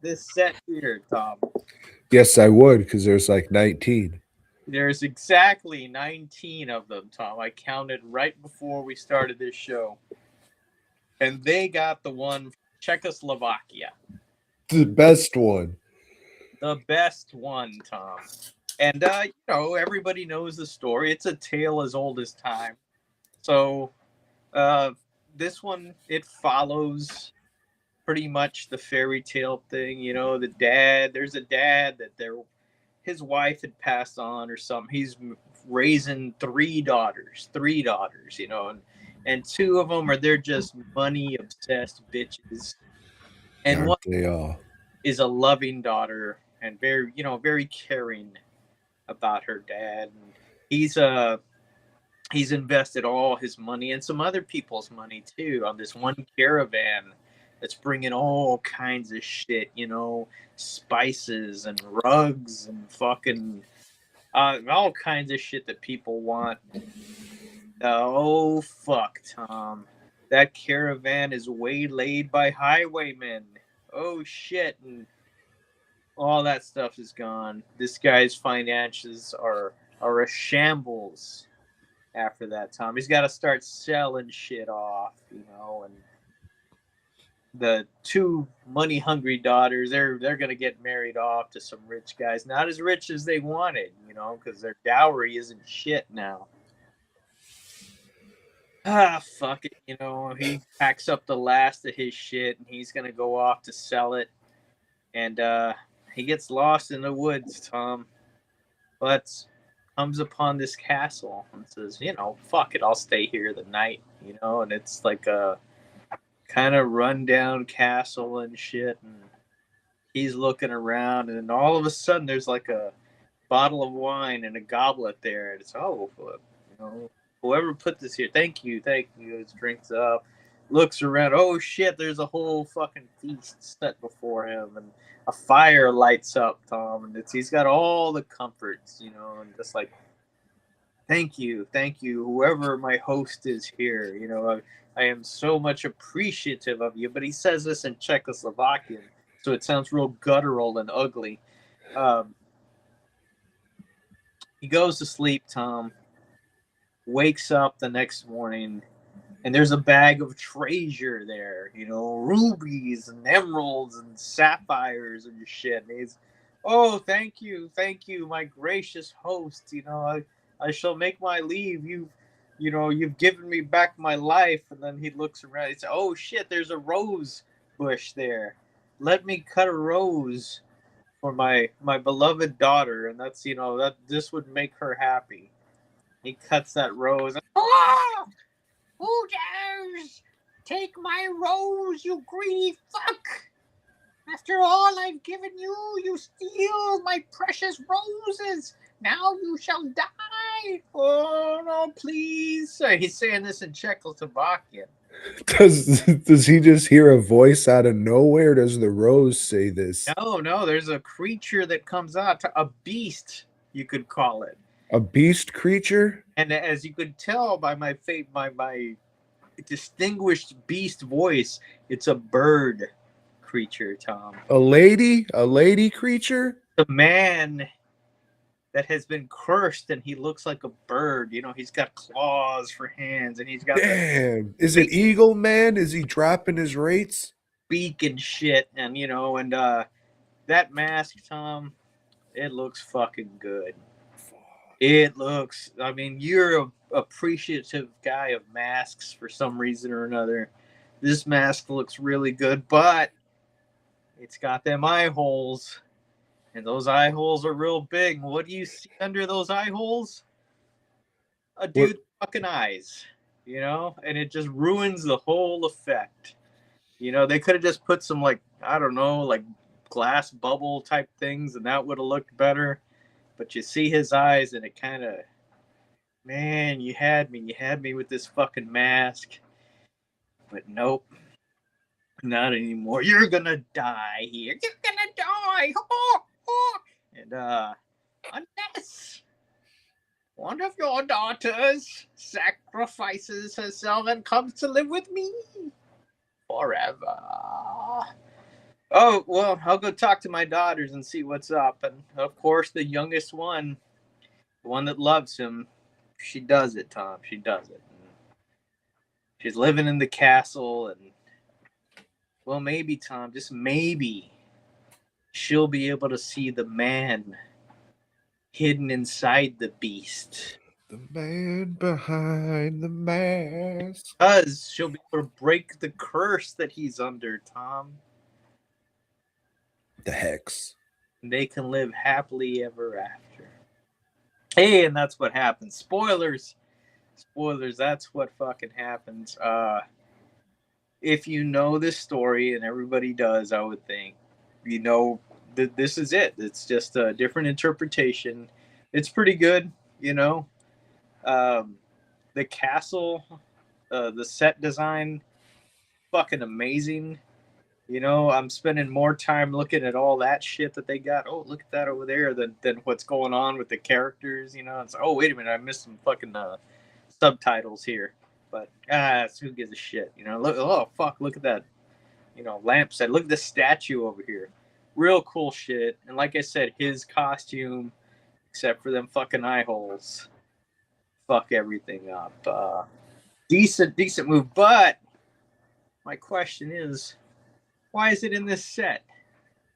Speaker 3: This set here, Tom.
Speaker 2: Yes, I would, because there's like 19.
Speaker 3: There's exactly 19 of them, Tom. I counted right before we started this show. And they got the one from Czechoslovakia.
Speaker 2: The best one.
Speaker 3: The best one, Tom. And, everybody knows the story. It's a tale as old as time. So, this one, it follows pretty much the fairy tale thing. There's a dad that his wife had passed on or something. He's raising three daughters, and 2 of them they're just money obsessed bitches. And
Speaker 2: Aren't
Speaker 3: one
Speaker 2: they all?
Speaker 3: is a loving daughter and very caring about her dad. And he's invested all his money and some other people's money too on this one caravan that's bringing all kinds of shit, spices and rugs and fucking all kinds of shit that people want. Oh fuck, Tom, that caravan is waylaid by highwaymen. Oh shit, and all that stuff is gone. This guy's finances are a shambles after that, Tom. He's got to start selling shit off, and the 2 money-hungry daughters, they're going to get married off to some rich guys. Not as rich as they wanted, because their dowry isn't shit now. Fuck it, he packs up the last of his shit, and he's going to go off to sell it. And he gets lost in the woods, Tom. But comes upon this castle and says, fuck it, I'll stay here the night, and it's like a kind of rundown castle and shit, and he's looking around, and then all of a sudden there's like a bottle of wine and a goblet there, and it's whoever put this here, thank you. His drinks up, looks around, oh shit, there's a whole fucking feast set before him, and a fire lights up, Tom, and he's got all the comforts, and just like, thank you, whoever my host is here, I am so much appreciative of you. But he says this in Czechoslovakian, so it sounds real guttural and ugly. He goes to sleep, Tom, wakes up the next morning, and there's a bag of treasure there, rubies and emeralds and sapphires and shit. And he's, oh, thank you, my gracious host. I shall make my leave. You've given me back my life. And then he looks around. He says, oh shit, there's a rose bush there. Let me cut a rose for my beloved daughter, and that's that this would make her happy. He cuts that rose. Oh! Who dares take my rose, you greedy fuck? After all I've given you, you steal my precious roses. Now you shall die. Oh, no, please. So he's saying this in Czechoslovakian.
Speaker 2: Does he just hear a voice out of nowhere? Does the rose say this?
Speaker 3: No, there's a creature that comes out, a beast, you could call it.
Speaker 2: A beast creature?
Speaker 3: And as you could tell by my distinguished beast voice, it's a bird creature, Tom.
Speaker 2: A lady creature?
Speaker 3: A man that has been cursed, and he looks like a bird. You know, he's got claws for hands, and he's got
Speaker 2: damn. Is it Eagle Man? Is he dropping his rates?
Speaker 3: Beak and shit, and you know, and that mask, Tom, it looks fucking good. It looks. I mean, you're a appreciative guy of masks for some reason or another. This mask looks really good, but it's got them eye holes. And those eye holes are real big. What do you see under those eye holes? A dude's fucking eyes, you know? And it just ruins the whole effect. You know, they could have just put some, like, I don't know, like glass bubble type things, and that would have looked better. But you see his eyes, and it kind of, man, you had me with this fucking mask. But nope. Not anymore. You're gonna die here. You're gonna die. And unless one of your daughters sacrifices herself and comes to live with me forever. Oh, well, I'll go talk to my daughters and see what's up. And of course, the youngest one, the one that loves him, she does it, Tom. She does it. She's living in the castle, and well, maybe, Tom, just maybe, she'll be able to see the man hidden inside the beast.
Speaker 2: The man behind the mask.
Speaker 3: Because she'll be able to break the curse that he's under, Tom.
Speaker 2: The hex.
Speaker 3: And they can live happily ever after. Hey, and that's what happens. Spoilers. Spoilers, that's what fucking happens. If you know this story, and everybody does, I would think, you know, this is it. It's just a different interpretation. It's pretty good, you know. The castle, the set design, fucking amazing. You know, I'm spending more time looking at all that shit that they got. Oh, look at that over there than what's going on with the characters, you know. It's, oh, wait a minute, I missed some fucking subtitles here. But who gives a shit, you know? Look, oh fuck, look at that, you know, lamp set. Look at the statue over here, real cool shit. And like I said, his costume, except for them fucking eye holes, fuck everything up. Decent move. But my question is, why is it in this set?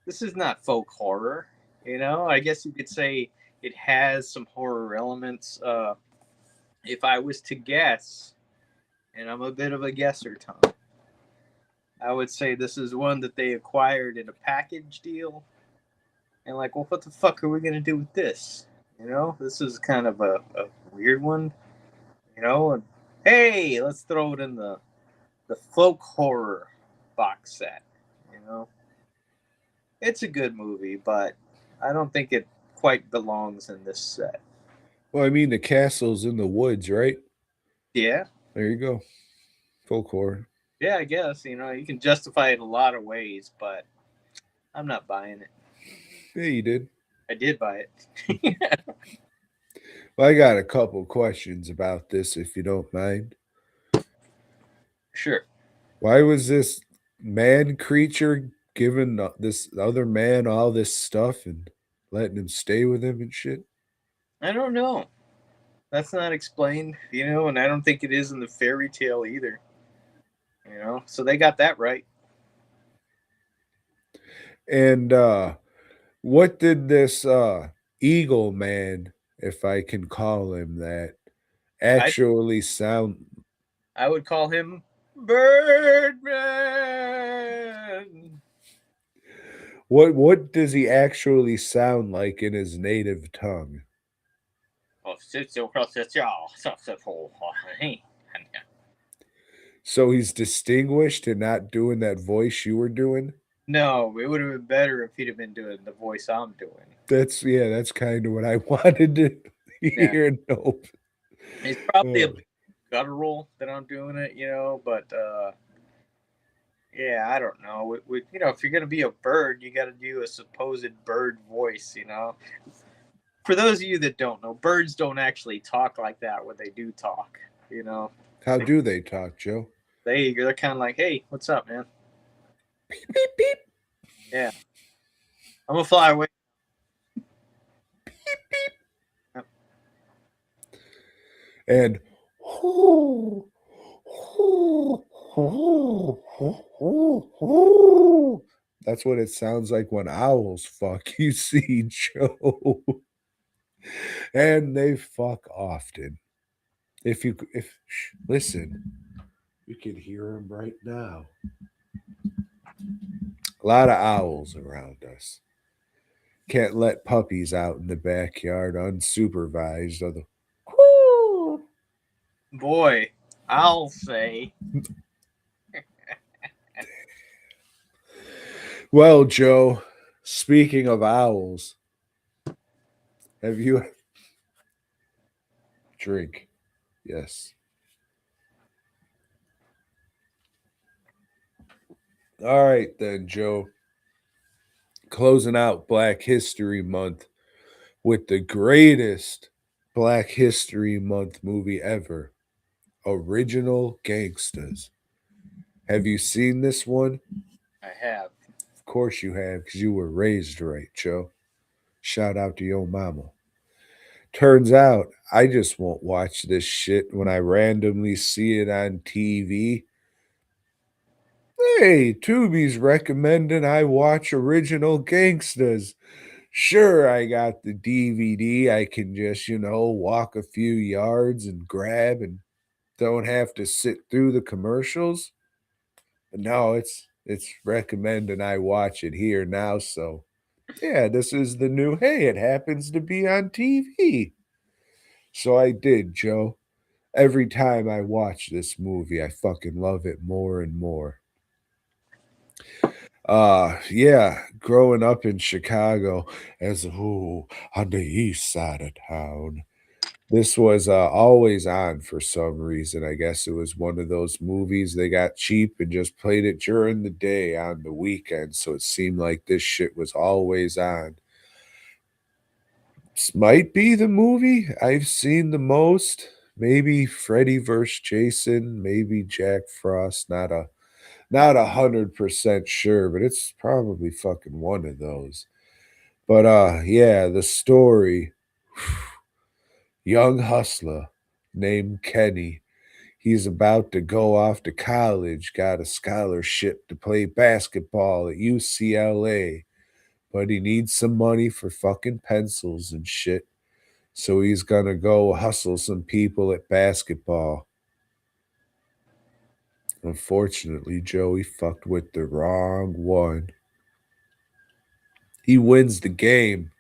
Speaker 3: This is not folk horror, you know. I guess you could say it has some horror elements. If I was to guess. And I'm a bit of a guesser, Tom, I would say this is one that they acquired in a package deal. And like, well, what the fuck are we going to do with this? You know, this is kind of a weird one, you know. And hey, let's throw it in the folk horror box set, you know. It's a good movie, but I don't think it quite belongs in this set.
Speaker 2: Well, I mean, the castle's in the woods, right?
Speaker 3: Yeah.
Speaker 2: There you go. Folk horror.
Speaker 3: Yeah, I guess, you know, you can justify it a lot of ways, but I'm not buying it.
Speaker 2: Yeah, you did.
Speaker 3: I did buy it.
Speaker 2: Well, I got a couple questions about this, if you don't mind.
Speaker 3: Sure.
Speaker 2: Why was this man creature giving this other man all this stuff and letting him stay with him and shit?
Speaker 3: I don't know. That's not explained, you know, and I don't think it is in the fairy tale either. You know, so they got that right.
Speaker 2: And what did this Eagle Man, if I can call him that, actually sound?
Speaker 3: I would call him Birdman.
Speaker 2: What does he actually sound like in his native tongue? So he's distinguished and not doing that voice you were doing?
Speaker 3: No, it would have been better if he'd have been doing the voice I'm doing.
Speaker 2: That's kind of what I wanted to hear. Nope.
Speaker 3: It's probably a guttural that I'm doing it, but yeah, I don't know. If you're gonna be a bird, you got to do a supposed bird voice. For those of you that don't know, birds don't actually talk like that when they do talk.
Speaker 2: How do they talk, Joe?
Speaker 3: They're kind of like, "Hey, what's up, man?"
Speaker 2: Beep beep beep.
Speaker 3: Yeah, I'm gonna fly away.
Speaker 2: Beep beep. And that's what it sounds like when owls fuck. You see, Joe. And they fuck often. If listen, you can hear them right now. A lot of owls around us. Can't let puppies out in the backyard unsupervised.
Speaker 3: Boy, I'll say.
Speaker 2: Well, Joe, speaking of owls, have you drink? Yes. All right then, Joe. Closing out Black History Month with the greatest Black History Month movie ever, Original Gangstas. Have you seen this one?
Speaker 3: I have.
Speaker 2: Of course you have, because you were raised right, Joe. Shout out to your mama. Turns out I just won't watch this shit when I randomly see it on TV. Hey, Tubi's recommending I watch Original Gangstas. Sure, I got the DVD. I can just, walk a few yards and grab and don't have to sit through the commercials. But no, it's recommending I watch it here now. So, yeah, this is the new. Hey, it happens to be on TV. So I did, Joe. Every time I watch this movie, I fucking love it more and more. Yeah, growing up in Chicago on the east side of town. This was always on for some reason. I guess it was one of those movies they got cheap and just played it during the day on the weekend. So it seemed like this shit was always on. This might be the movie I've seen the most. Maybe Freddy vs. Jason, maybe Jack Frost. Not 100% sure, but it's probably fucking one of those. But yeah, the story. Young hustler named Kenny. He's about to go off to college, got a scholarship to play basketball at UCLA, but he needs some money for fucking pencils and shit. So he's gonna go hustle some people at basketball. Unfortunately, Joey fucked with the wrong one. He wins the game,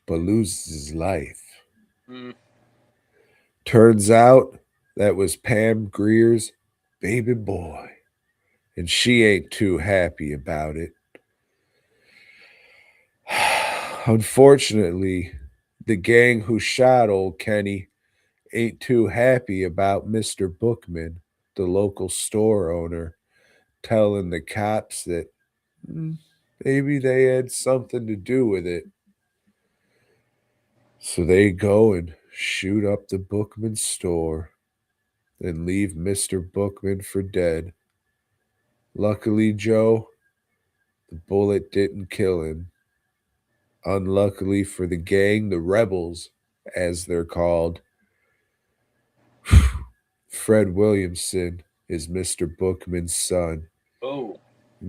Speaker 2: but loses his life. Turns out that was Pam Greer's baby boy, and she ain't too happy about it. Unfortunately, the gang who shot old Kenny ain't too happy about Mr. Bookman, the local store owner, telling the cops that maybe they had something to do with it. So they go and shoot up the Bookman store and leave Mr. Bookman for dead. Luckily, Joe, the bullet didn't kill him. Unluckily for the gang, the rebels, as they're called, Fred Williamson is Mr. Bookman's son.
Speaker 3: Oh.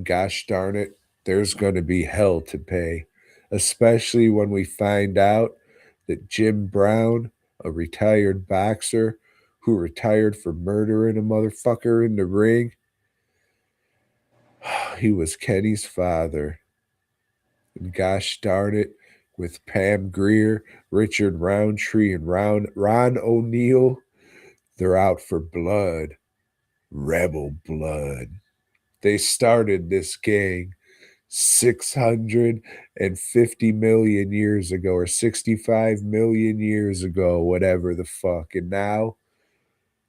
Speaker 2: Gosh darn it, there's going to be hell to pay, especially when we find out that Jim Brown, a retired boxer who retired for murdering a motherfucker in the ring, he was Kenny's father. And gosh darn it, with Pam Greer, Richard Roundtree, and Ron O'Neal, they're out for blood. Rebel blood. They started this gang 650 million years ago or 65 million years ago, whatever the fuck. And now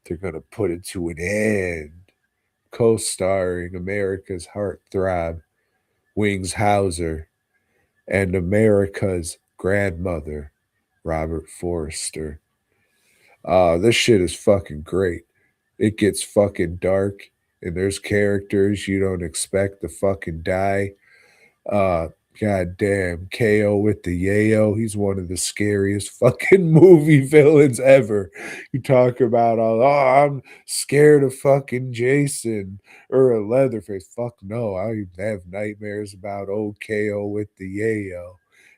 Speaker 2: they're going to put it to an end. Co-starring America's heartthrob, Wings Hauser, and America's grandmother, Robert Forster. This shit is fucking great. It gets fucking dark, and there's characters you don't expect to fucking die. God damn, KO with the yayo. He's one of the scariest fucking movie villains ever. You talk about I'm scared of fucking Jason or a Leatherface. Fuck no, I even have nightmares about old KO with the yayo.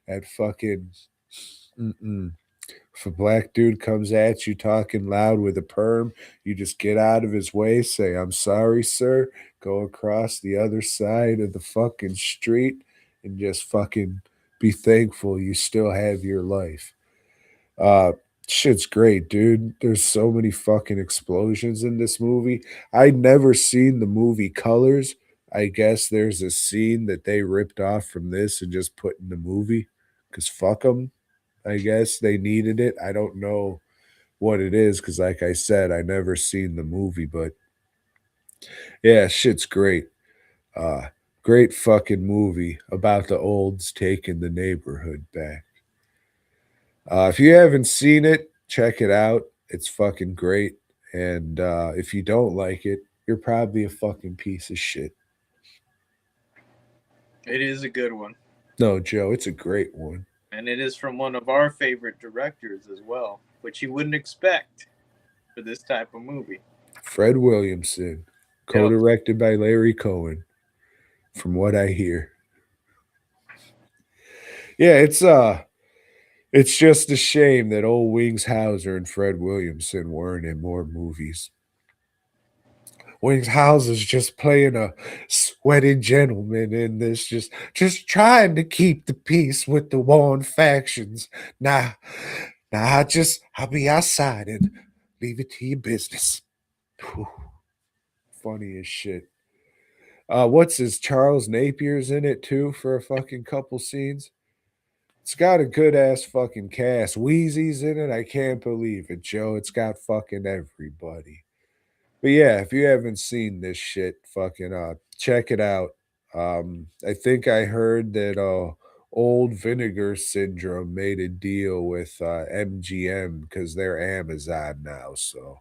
Speaker 2: That fucking If a black dude comes at you talking loud with a perm, you just get out of his way, say, "I'm sorry, sir," go across the other side of the fucking street, and just fucking be thankful you still have your life. Shit's great, dude. There's so many fucking explosions in this movie. I'd never seen the movie Colors. I guess there's a scene that they ripped off from this and just put in the movie, because fuck them. I guess they needed it. I don't know what it is because, like I said, I never seen the movie, but yeah, shit's great. Great fucking movie about the olds taking the neighborhood back. If you haven't seen it, check it out. It's fucking great. And if you don't like it, you're probably a fucking piece of shit.
Speaker 3: It is a good one.
Speaker 2: No, Joe, it's a great one.
Speaker 3: And it is from one of our favorite directors as well, which you wouldn't expect for this type of movie.
Speaker 2: Fred Williamson, co-directed by Larry Cohen, from what I hear. Yeah, it's just a shame that old Wings Hauser and Fred Williamson weren't in more movies. Wings Hauser's just playing a sweaty gentleman in this, just trying to keep the peace with the warring factions. Nah, I'll be outside and leave it to your business. Whew. Funny as shit. What's his Charles Napier's in it too for a fucking couple scenes. It's got a good ass fucking cast. Wheezy's in it. I can't believe it, Joe. It's got fucking everybody. But yeah, if you haven't seen this shit, fucking check it out. I think I heard that Old Vinegar Syndrome made a deal with MGM because they're Amazon now. So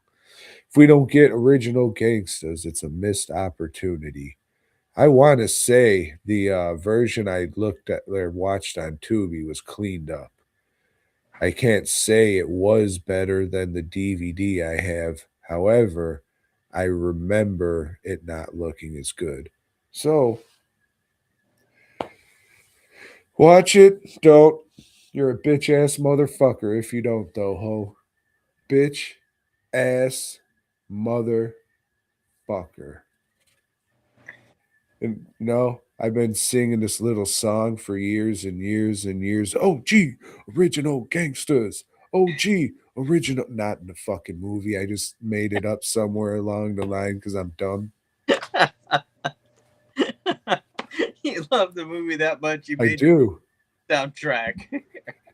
Speaker 2: if we don't get original Gangstas, it's a missed opportunity. I want to say the version I looked at or watched on Tubi was cleaned up. I can't say it was better than the DVD I have. However, I remember it not looking as good. So, watch it. Don't. You're a bitch ass motherfucker if you don't, though, ho. Bitch ass motherfucker. And no, I've been singing this little song for years and years and years. Oh, gee, original Gangstas. Oh, gee, original. Not in the fucking movie. I just made it up somewhere along the line because I'm dumb.
Speaker 3: You love the movie that much. You made
Speaker 2: I do.
Speaker 3: Soundtrack.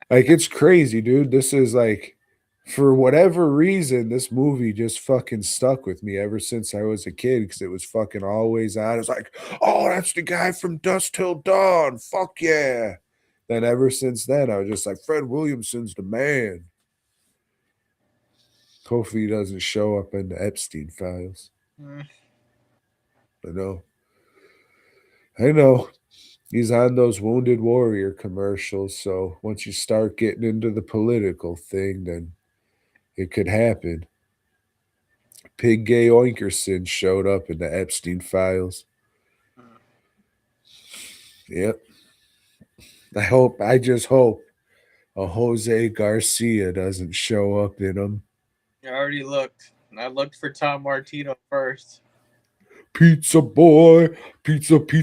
Speaker 2: Like, it's crazy, dude. This is like, for whatever reason, this movie just fucking stuck with me ever since I was a kid because it was fucking always on. It's like, oh, that's the guy from Dusk Till Dawn. Fuck yeah. Then ever since then, I was just like, Fred Williamson's the man. Hopefully he doesn't show up in the Epstein files. I know. He's on those Wounded Warrior commercials, so once you start getting into the political thing, then it could happen. Pig Gay Oinkerson showed up in the Epstein files. Yep. I just hope a Jose Garcia doesn't show up in them.
Speaker 3: I already looked. I looked for Tom Martino first.
Speaker 2: Pizza boy, pizza boy.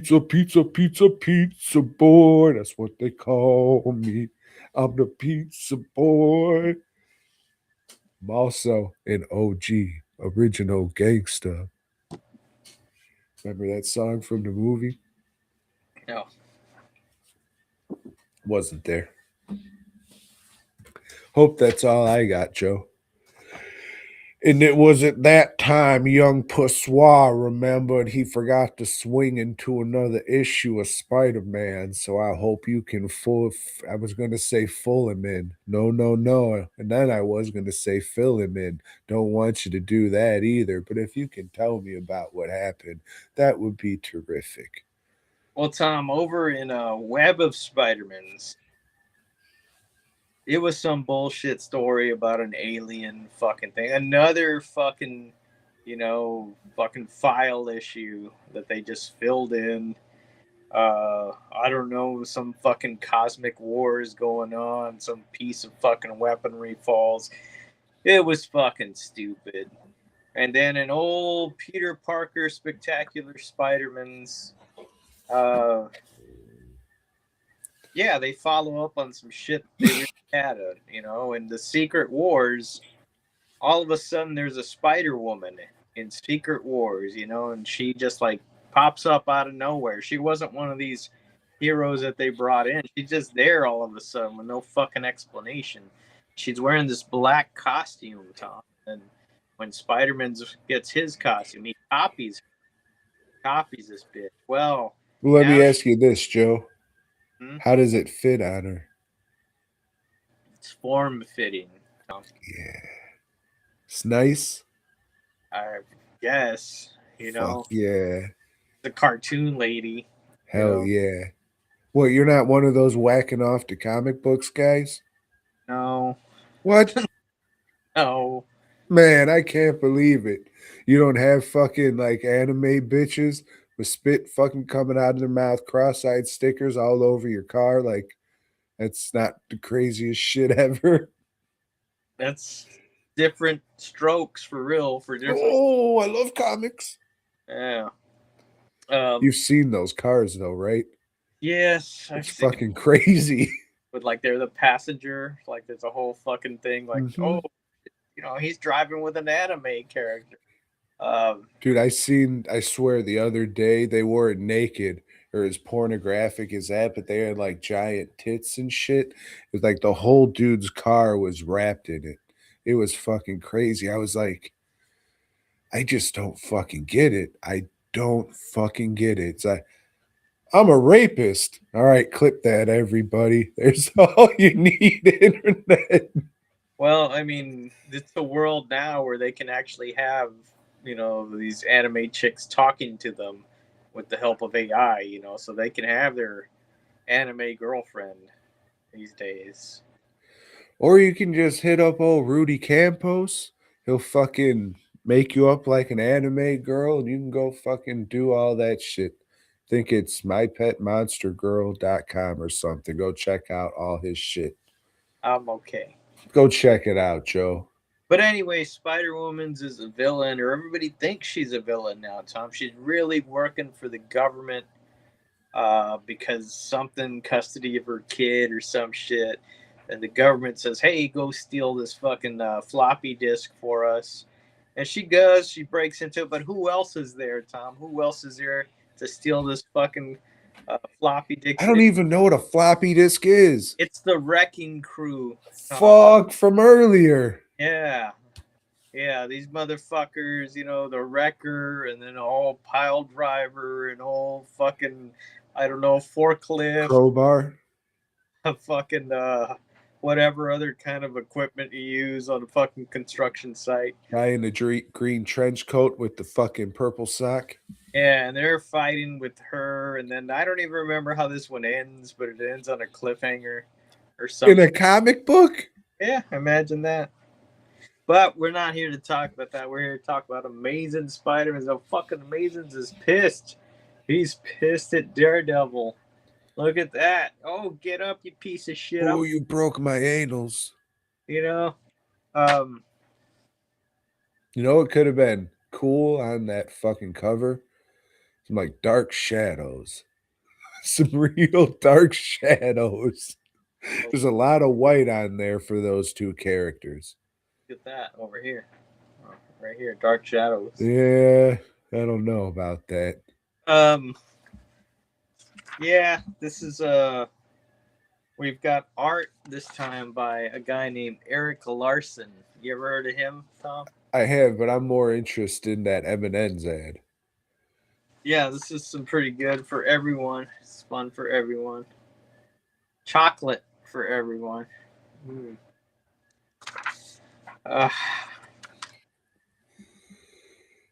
Speaker 2: That's what they call me. I'm the pizza boy. I'm also an OG, original gangsta. Remember that song from the movie?
Speaker 3: No.
Speaker 2: Wasn't there. Hope that's all I got, Joe. And it was at that time young Pussie remembered he forgot to swing into another issue of Spider-Man, so I hope you can I was going to say full him in. No. And then I was going to say fill him in. Don't want you to do that either, but if you can tell me about what happened, that would be terrific.
Speaker 3: Well, Tom, over in Web of Spider-Mans, it was some bullshit story about an alien fucking thing. Another fucking, fucking file issue that they just filled in. I don't know, some fucking cosmic wars going on, some piece of fucking weaponry falls. It was fucking stupid. And then an old Peter Parker Spectacular Spider-Man's, yeah, they follow up on some shit they really had, in the Secret Wars. All of a sudden, there's a Spider Woman in Secret Wars, and she just like pops up out of nowhere. She wasn't one of these heroes that they brought in. She's just there all of a sudden with no fucking explanation. She's wearing this black costume, Tom, and when Spider-Man gets his costume, he copies this bitch. Well,
Speaker 2: Let me ask you this, Joe. How does it fit on her?
Speaker 3: It's form fitting.
Speaker 2: Yeah. It's nice.
Speaker 3: I guess,
Speaker 2: Fuck yeah.
Speaker 3: The cartoon lady.
Speaker 2: Hell yeah. What, you're not one of those whacking off to comic books guys?
Speaker 3: No.
Speaker 2: What?
Speaker 3: No.
Speaker 2: Man, I can't believe it. You don't have fucking like anime bitches with spit fucking coming out of their mouth, cross-eyed stickers all over your car. Like, that's not the craziest shit ever.
Speaker 3: That's different strokes for real. For different.
Speaker 2: Oh, I love comics.
Speaker 3: Yeah.
Speaker 2: You've seen those cars though, right?
Speaker 3: Yes.
Speaker 2: It's fucking crazy.
Speaker 3: But like they're the passenger. Like there's a whole fucking thing. Like, he's driving with an anime character.
Speaker 2: Dude, I swear the other day they wore it naked or as pornographic as that, but they had like giant tits and shit. It was like the whole dude's car was wrapped in it. It was fucking crazy. I was like, I just don't fucking get it. I don't fucking get it. It's like, I'm a rapist. All right, clip that, everybody. There's all you need, internet.
Speaker 3: Well, I mean, it's the world now where they can actually have, these anime chicks talking to them with the help of AI, so they can have their anime girlfriend these days.
Speaker 2: Or you can just hit up old Rudy Campos. He'll fucking make you up like an anime girl and you can go fucking do all that shit. Think it's mypetmonstergirl.com or something. Go check out all his shit.
Speaker 3: I'm okay.
Speaker 2: Go check it out, Joe.
Speaker 3: But anyway, Spider-Woman's is a villain, or everybody thinks she's a villain now, Tom. She's really working for the government because something, custody of her kid or some shit. And the government says, hey, go steal this fucking floppy disk for us. And she goes, she breaks into it. But who else is there, Tom? Who else is there to steal this fucking floppy disk?
Speaker 2: I don't even know what a floppy disk is.
Speaker 3: It's the Wrecking Crew.
Speaker 2: Fuck, from earlier.
Speaker 3: Yeah. Yeah, these motherfuckers, the wrecker and then all pile driver and all fucking, I don't know, forklift.
Speaker 2: Crowbar.
Speaker 3: A fucking, whatever other kind of equipment you use on a fucking construction site.
Speaker 2: Guy in the green trench coat with the fucking purple sock.
Speaker 3: Yeah, and they're fighting with her, and then I don't even remember how this one ends, but it ends on a cliffhanger or something.
Speaker 2: In a comic book?
Speaker 3: Yeah, imagine that. But we're not here to talk about that. We're here to talk about Amazing Spider-Man. So fucking Amazing is pissed. He's pissed at Daredevil. Look at that. Oh, get up, you piece of shit.
Speaker 2: Oh, you broke my anals.
Speaker 3: You know?
Speaker 2: You know what could have been cool on that fucking cover? Some like dark shadows. Some real dark shadows. There's a lot of white on there for those two characters.
Speaker 3: Look at that over here. Oh, right here, dark shadows.
Speaker 2: Yeah, I don't know about that.
Speaker 3: Yeah, this is we've got art this time by a guy named Eric Larson. You ever heard of him, Tom?
Speaker 2: I have, but I'm more interested in that M&M's ad.
Speaker 3: Yeah, this is some pretty good for everyone. It's fun for everyone. Chocolate for everyone. Mm. Uh,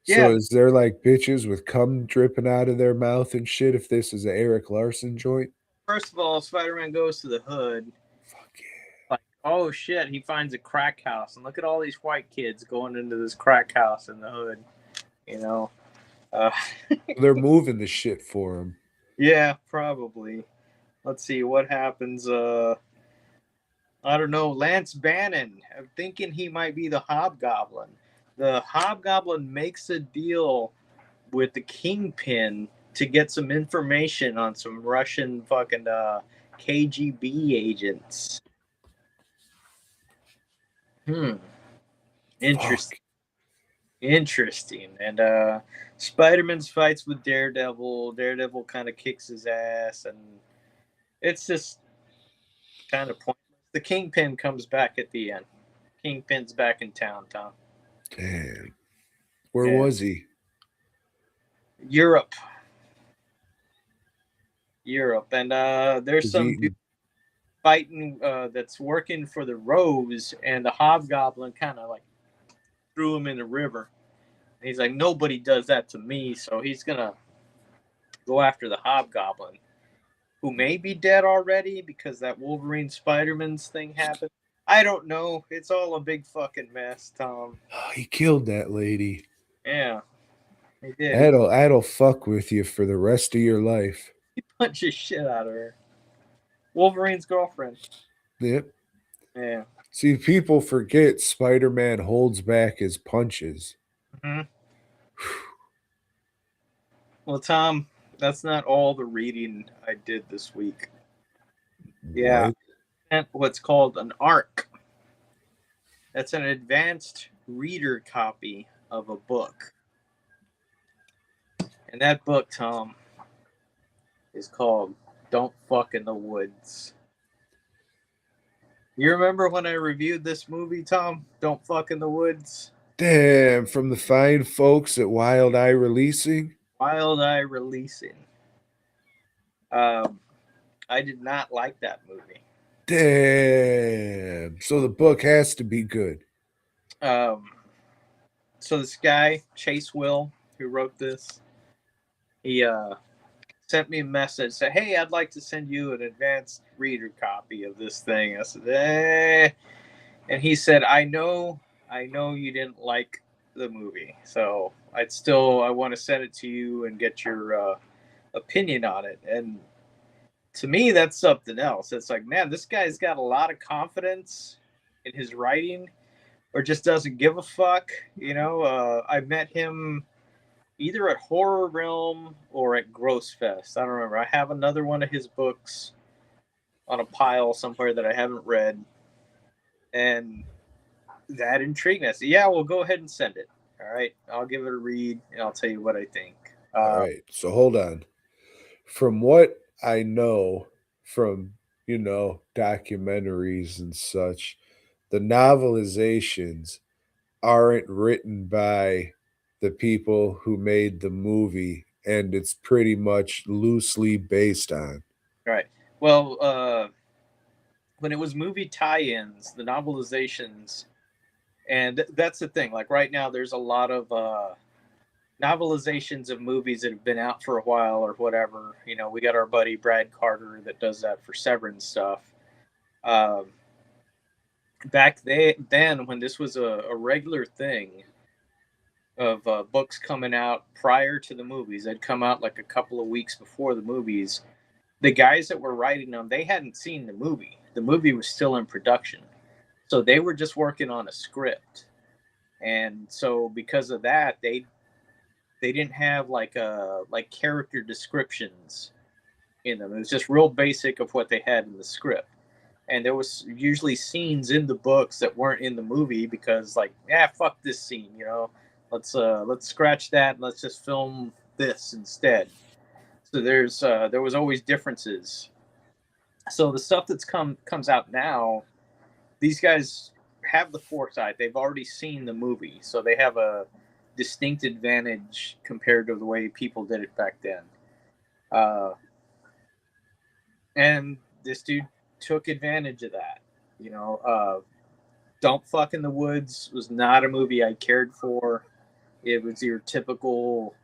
Speaker 2: So
Speaker 3: yeah,
Speaker 2: is there like bitches with cum dripping out of their mouth and shit if this is an Eric Larson joint?
Speaker 3: first of all, Spider-Man goes to the hood.
Speaker 2: Fuck yeah.
Speaker 3: Like, oh shit, he finds a crack house. And look at all these white kids going into this crack house in the hood. You know? Uh,
Speaker 2: They're moving the shit for him.
Speaker 3: yeah, probably. Let's see what happens. I don't know. Lance Bannon. I'm thinking he might be the Hobgoblin. The Hobgoblin makes a deal with the Kingpin to get some information on some Russian fucking KGB agents. Interesting.
Speaker 2: Fuck.
Speaker 3: Interesting. And Spider-Man's fights with Daredevil. Daredevil kind of kicks his ass, and it's just kind of pointless. The Kingpin comes back at the end. Kingpin's back in town, Tom.
Speaker 2: Damn. Where
Speaker 3: Yeah.
Speaker 2: was he?
Speaker 3: Europe. And there's
Speaker 2: Is
Speaker 3: some
Speaker 2: he-
Speaker 3: dude fighting that's working for the Rose, and the Hobgoblin kind of like threw him in the river. And he's like, nobody does that to me, so he's gonna go after the Hobgoblin, who may be dead already because that Wolverine Spider-Man's thing happened. I don't know. It's all a big fucking mess, Tom.
Speaker 2: He killed that lady.
Speaker 3: Yeah, he did.
Speaker 2: That'll fuck with you for the rest of your life.
Speaker 3: He punches shit out of her. Wolverine's girlfriend.
Speaker 2: Yep.
Speaker 3: Yeah.
Speaker 2: See, people forget Spider-Man holds back his punches.
Speaker 3: Mm-hmm. Well, Tom, that's not all the reading I did this week. Yeah.
Speaker 2: What?
Speaker 3: What's called an ARC. That's an advanced reader copy of a book. And that book, Tom, is called Don't Fuck in the Woods. You remember when I reviewed this movie, Tom? Don't Fuck in the Woods?
Speaker 2: Damn, from the fine folks at Wild Eye Releasing?
Speaker 3: Wild Eye Releasing. I did not like that movie.
Speaker 2: Damn. So the book has to be good.
Speaker 3: So this guy, Chase Will, who wrote this, he sent me a message, said, hey, I'd like to send you an advanced reader copy of this thing. I said, eh. And he said, I know you didn't like the movie, so I want to send it to you and get your opinion on it. And to me, that's something else. It's like, man, this guy's got a lot of confidence in his writing, or just doesn't give a fuck. You know, I met him either at Horror Realm or at Gross Fest. I don't remember. I have another one of his books on a pile somewhere that I haven't read, and that intrigued me. I said, yeah, well, go ahead and send it. All right, I'll give it a read, and I'll tell you what I think.
Speaker 2: All right, so hold on. From what I know from, documentaries and such, the novelizations aren't written by the people who made the movie, and it's pretty much loosely based on.
Speaker 3: Right. Well, when it was movie tie-ins, the novelizations, and that's the thing. Like right now, there's a lot of novelizations of movies that have been out for a while or whatever. You know, we got our buddy Brad Carter that does that for Severin stuff. Back then, when this was a regular thing of books coming out prior to the movies, they'd come out like a couple of weeks before the movies. The guys that were writing them, they hadn't seen the movie. The movie was still in production. So they were just working on a script. And so because of that, they didn't have like character descriptions in them. It was just real basic of what they had in the script. And there was usually scenes in the books that weren't in the movie because, like, fuck this scene, you know. Let's scratch that and let's just film this instead. So there was always differences. So the stuff that's comes out now, these guys have the foresight. They've already seen the movie, so they have a distinct advantage compared to the way people did it back then. And this dude took advantage of that. You know, Don't Fuck in the Woods was not a movie I cared for. It was your typical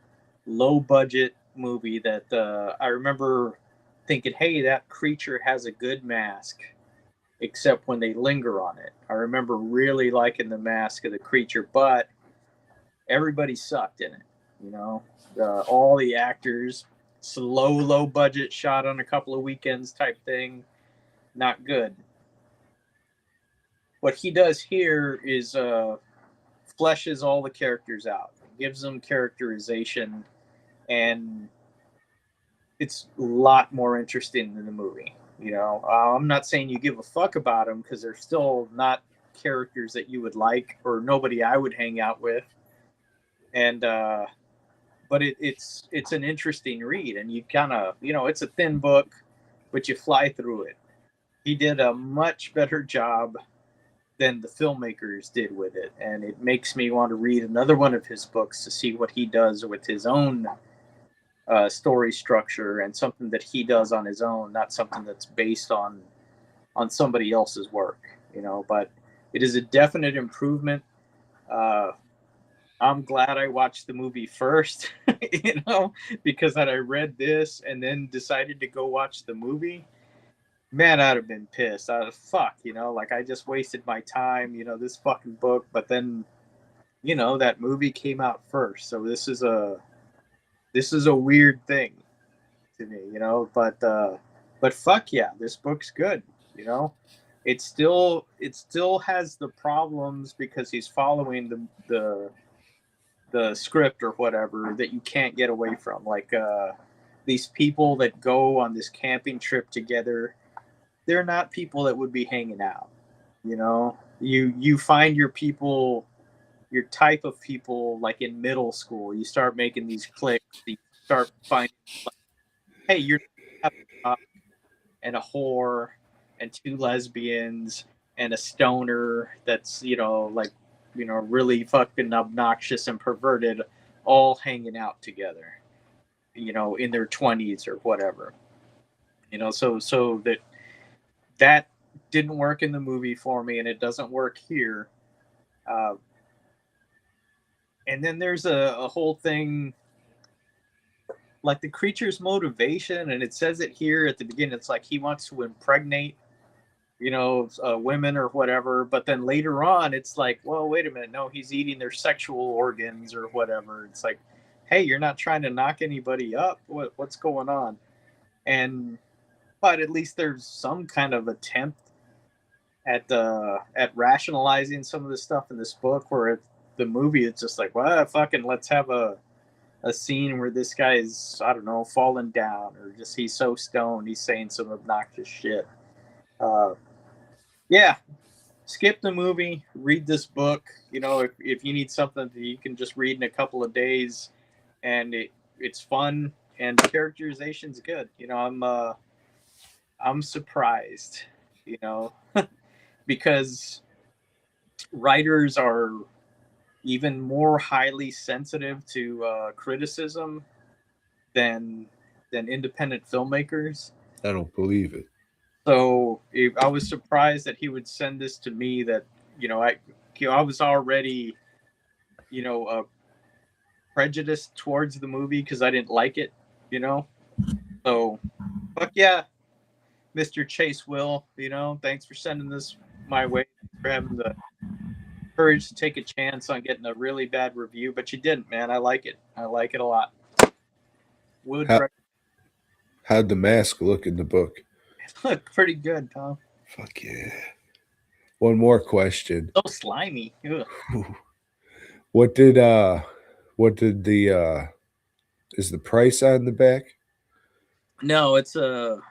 Speaker 3: low budget movie that I remember thinking, hey, that creature has a good mask, except when they linger on it. I remember really liking the mask of the creature, but everybody sucked in it. You know, all the actors, slow, low budget, shot on a couple of weekends type thing, not good. What he does here is fleshes all the characters out, gives them characterization, and it's a lot more interesting than the movie. You know, I'm not saying you give a fuck about them because they're still not characters that you would like or nobody I would hang out with. And but it's an interesting read, and you kind of, you know, it's a thin book, but you fly through it. He did a much better job than the filmmakers did with it, and it makes me want to read another one of his books to see what he does with his own story structure and something that he does on his own, not something that's based on somebody else's work, you know. But it is a definite improvement. I'm glad I watched the movie first, you know, because had I read this and then decided to go watch the movie, man, I'd have been pissed. Fuck, you know, like I just wasted my time, you know, this fucking book. But then, you know, that movie came out first, so this is a weird thing to me, you know. But fuck yeah, this book's good, you know. It still has the problems because he's following the script or whatever that you can't get away from. Like these people that go on this camping trip together, they're not people that would be hanging out. You know, you find your people, your type of people, like in middle school. You start making these cliques. You start finding, like, hey, you're and a whore and two lesbians and a stoner that's, you know, like, you know, really fucking obnoxious and perverted, all hanging out together, you know, in their 20s or whatever, you know. So that didn't work in the movie for me, and it doesn't work here. And then there's a whole thing like the creature's motivation, and it says it here at the beginning. It's like he wants to impregnate, you know, women or whatever. But then later on, it's like, well, wait a minute, no, he's eating their sexual organs or whatever. It's like, hey, you're not trying to knock anybody up. What's going on? And but at least there's some kind of attempt at rationalizing some of the stuff in this book. Where the movie, it's just like, well, fucking, let's have a scene where this guy is, I don't know, falling down, or just he's so stoned he's saying some obnoxious shit. Yeah, skip the movie, read this book. You know, if you need something that you can just read in a couple of days, and it's fun and the characterization's good. You know, I'm surprised, you know, because writers are even more highly sensitive to criticism than independent filmmakers.
Speaker 2: I don't believe it.
Speaker 3: So I was surprised that he would send this to me. That, you know, I was already, you know, prejudiced towards the movie because I didn't like it, you know. So, fuck yeah, Mr. Chase Will, you know, thanks for sending this my way, for having the courage to take a chance on getting a really bad review, but you didn't, man. I like it. I like it a lot.
Speaker 2: How'd the mask look in the book?
Speaker 3: It looked pretty good, Tom.
Speaker 2: Fuck yeah. One more question.
Speaker 3: So slimy.
Speaker 2: What did the is the price on the back?
Speaker 3: No, it's an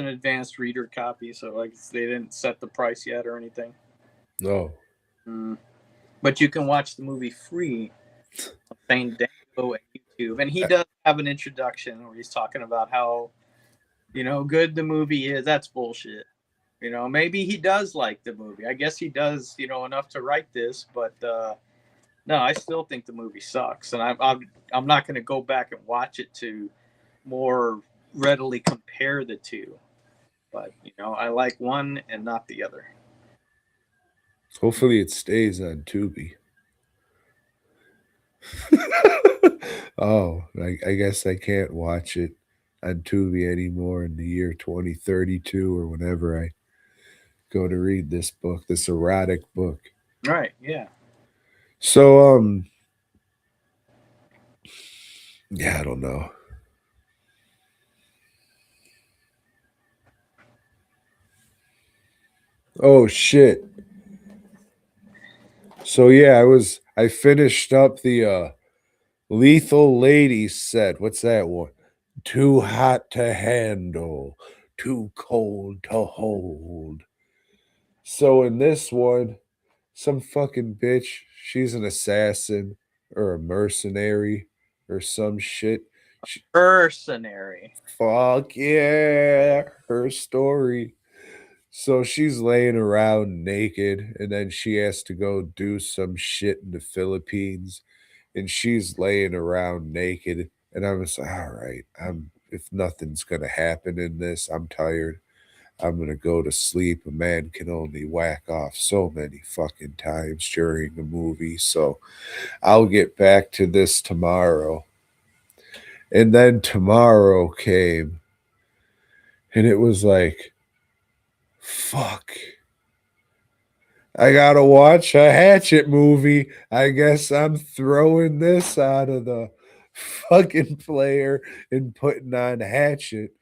Speaker 3: advanced reader copy, so like they didn't set the price yet or anything.
Speaker 2: No.
Speaker 3: But you can watch the movie free on Fandango and YouTube, and he does have an introduction where he's talking about how, good the movie is. That's bullshit. Maybe he does like the movie. I guess he does, enough to write this, but no, I still think the movie sucks, and I'm not going to go back and watch it to more readily compare the two. But I like one and not the other.
Speaker 2: Hopefully, it stays on Tubi. Oh, I guess I can't watch it on Tubi anymore in the year 2032 or whenever I go to read this book, this erotic book.
Speaker 3: Right, yeah.
Speaker 2: So, yeah, I don't know. Oh, shit. So, yeah, I finished up the Lethal Lady set. What's that one? Too hot to handle, too cold to hold. So in this one, some fucking bitch, she's an assassin or a mercenary or some shit.
Speaker 3: Mercenary.
Speaker 2: Fuck yeah, her story. So she's laying around naked, and then she has to go do some shit in the Philippines, and she's laying around naked. And I was like, all right, if nothing's gonna happen in this, I'm tired. I'm gonna go to sleep. A man can only whack off so many fucking times during a movie. So I'll get back to this tomorrow. And then tomorrow came, and it was like, fuck. I gotta watch a Hatchet movie. I guess I'm throwing this out of the fucking player and putting on Hatchet.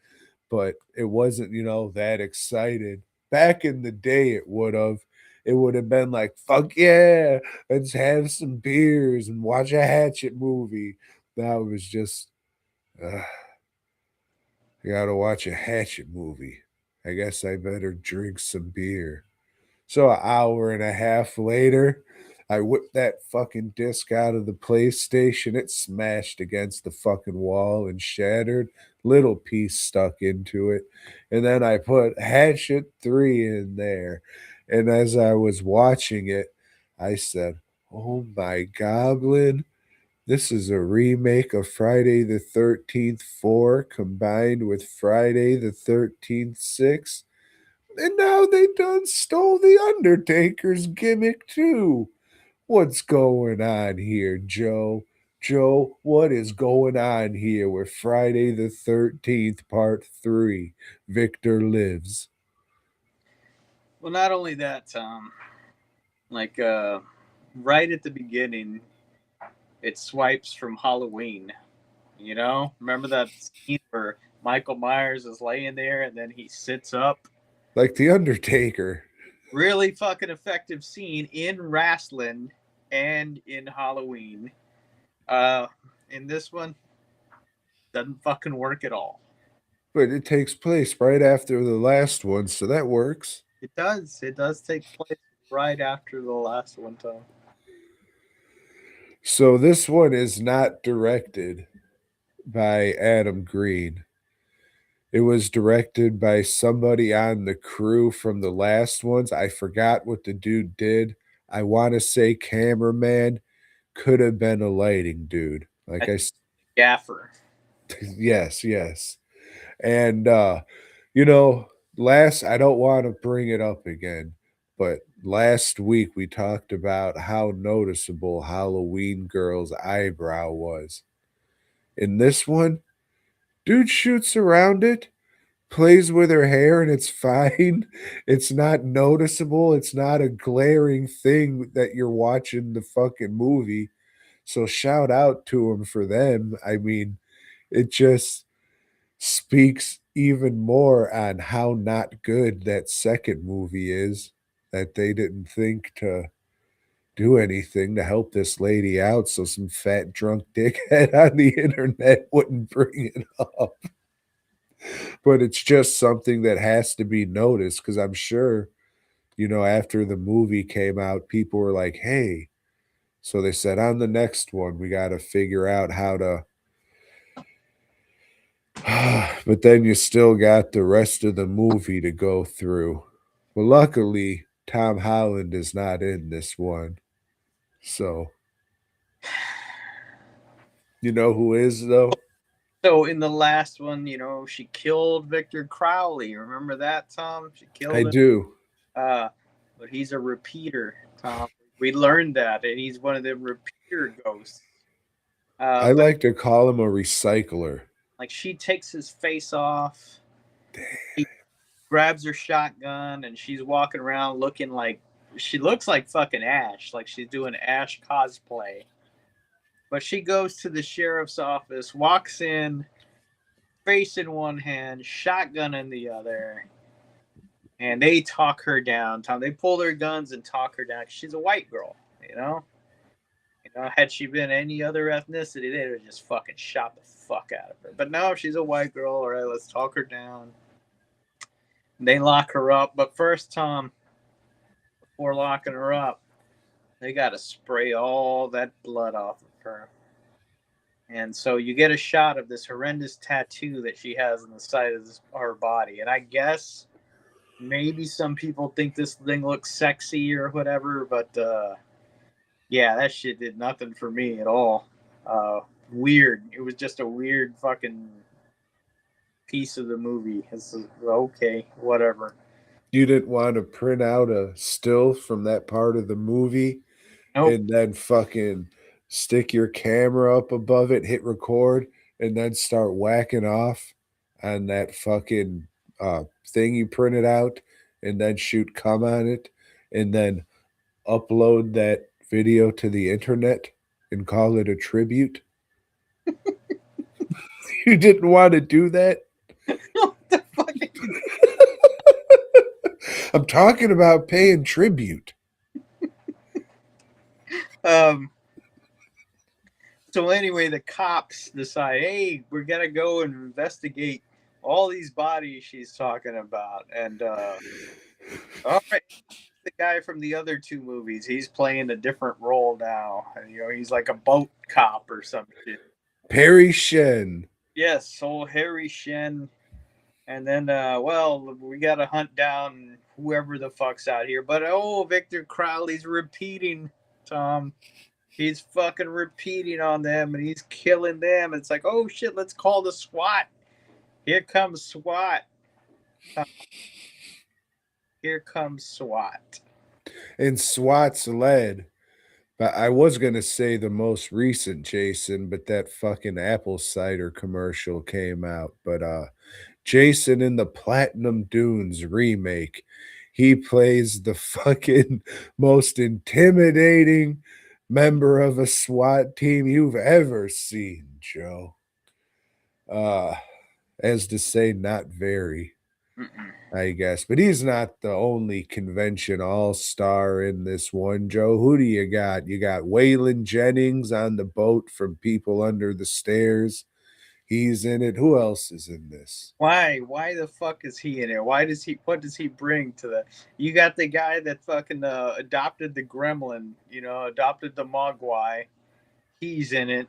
Speaker 2: But it wasn't, that excited. Back in the day, it would have. It would have been like, fuck yeah, let's have some beers and watch a Hatchet movie. That was just, I gotta watch a Hatchet movie. I guess I better drink some beer. So an hour and a half later, I whipped that fucking disc out of the PlayStation. It smashed against the fucking wall and shattered. Little piece stuck into it. And then I put Hatchet 3 in there. And as I was watching it, I said, oh my goblin. This is a remake of Friday the 13th 4 combined with Friday the 13th 6. And now they done stole the Undertaker's gimmick too. What's going on here, Joe? Joe, what is going on here with Friday the 13th, Part 3? Victor Lives.
Speaker 3: Well, not only that, right at the beginning, it swipes from Halloween. Remember that scene where Michael Myers is laying there and then he sits up?
Speaker 2: Like the Undertaker.
Speaker 3: Really fucking effective scene in wrestling and in Halloween. In this one, doesn't fucking work at all.
Speaker 2: But it takes place right after the last one, so that works.
Speaker 3: It does. It does take place right after the last one, Tom.
Speaker 2: So this one is not directed by Adam Green. It was directed by somebody on the crew from the last ones. I forgot what the dude did. I want to say cameraman, could have been a lighting dude. Like I
Speaker 3: Gaffer.
Speaker 2: Yes. And I don't want to bring it up again, but last week we talked about how noticeable Halloween Girl's eyebrow was. In this one, dude shoots around it, plays with her hair, and it's fine. It's not noticeable. It's not a glaring thing that you're watching the fucking movie. So shout out to him for them. I mean, it just speaks even more on how not good that second movie is, that they didn't think to do anything to help this lady out so some fat drunk dickhead on the internet wouldn't bring it up. But it's just something that has to be noticed because I'm sure, after the movie came out, people were like, hey, so they said on the next one, we got to figure out how to But then you still got the rest of the movie to go through. Well, luckily, Tom Holland is not in this one. So, you know who is, though?
Speaker 3: So in the last one, she killed Victor Crowley. Remember that, Tom? She
Speaker 2: I
Speaker 3: killed him.
Speaker 2: do.
Speaker 3: But he's a repeater, Tom. We learned that, and he's one of the repeater ghosts.
Speaker 2: I like to call him a recycler.
Speaker 3: Like, she takes his face off. He grabs her shotgun, and she's walking around looking like she looks like fucking Ash, like she's doing Ash cosplay. But she goes to the sheriff's office, walks in, face in one hand, shotgun in the other, and they talk her down. Tom, they pull their guns and talk her down. She's a white girl, had she been any other ethnicity, they'd have just fucking shot the fuck out of her. But no, she's a white girl. All right, let's talk her down. They lock her up. But first, Tom, before locking her up, they got to spray all that blood off of her. And so you get a shot of this horrendous tattoo that she has on the side of her body. And I guess maybe some people think this thing looks sexy or whatever, but yeah, that shit did nothing for me at all. Weird. It was just a weird fucking piece of the movie. It's okay, whatever.
Speaker 2: You didn't want to print out a still from that part of the movie and then fucking stick your camera up above it, hit record, and then start whacking off on that fucking thing you printed out and then shoot cum on it and then upload that video to the internet and call it a tribute? You didn't want to do that?
Speaker 3: What the fuck?
Speaker 2: I'm talking about paying tribute.
Speaker 3: So anyway, the cops decide, hey, we're gonna go and investigate all these bodies she's talking about. And all right, the guy from the other two movies, he's playing a different role now. He's like a boat cop or some shit.
Speaker 2: Perry Shen.
Speaker 3: Yes, old Harry Shen. And then, we got to hunt down whoever the fuck's out here. But, Victor Crowley's repeating, Tom. He's fucking repeating on them, and he's killing them. It's like, oh, shit, let's call the SWAT. Here comes SWAT. Here comes SWAT.
Speaker 2: And SWAT's led. But I was going to say the most recent, Jason, but that fucking apple cider commercial came out. But Jason in the Platinum Dunes remake, he plays the fucking most intimidating member of a SWAT team you've ever seen, Joe. As to say, not very, I guess. But he's not the only convention all-star in this one, Joe. Who do you got? You got Waylon Jennings on the boat from People Under the Stairs. He's in it. Who else is in this?
Speaker 3: Why the fuck is he in it? What does he bring to that? You got the guy that fucking adopted the gremlin, adopted the mogwai. He's in it.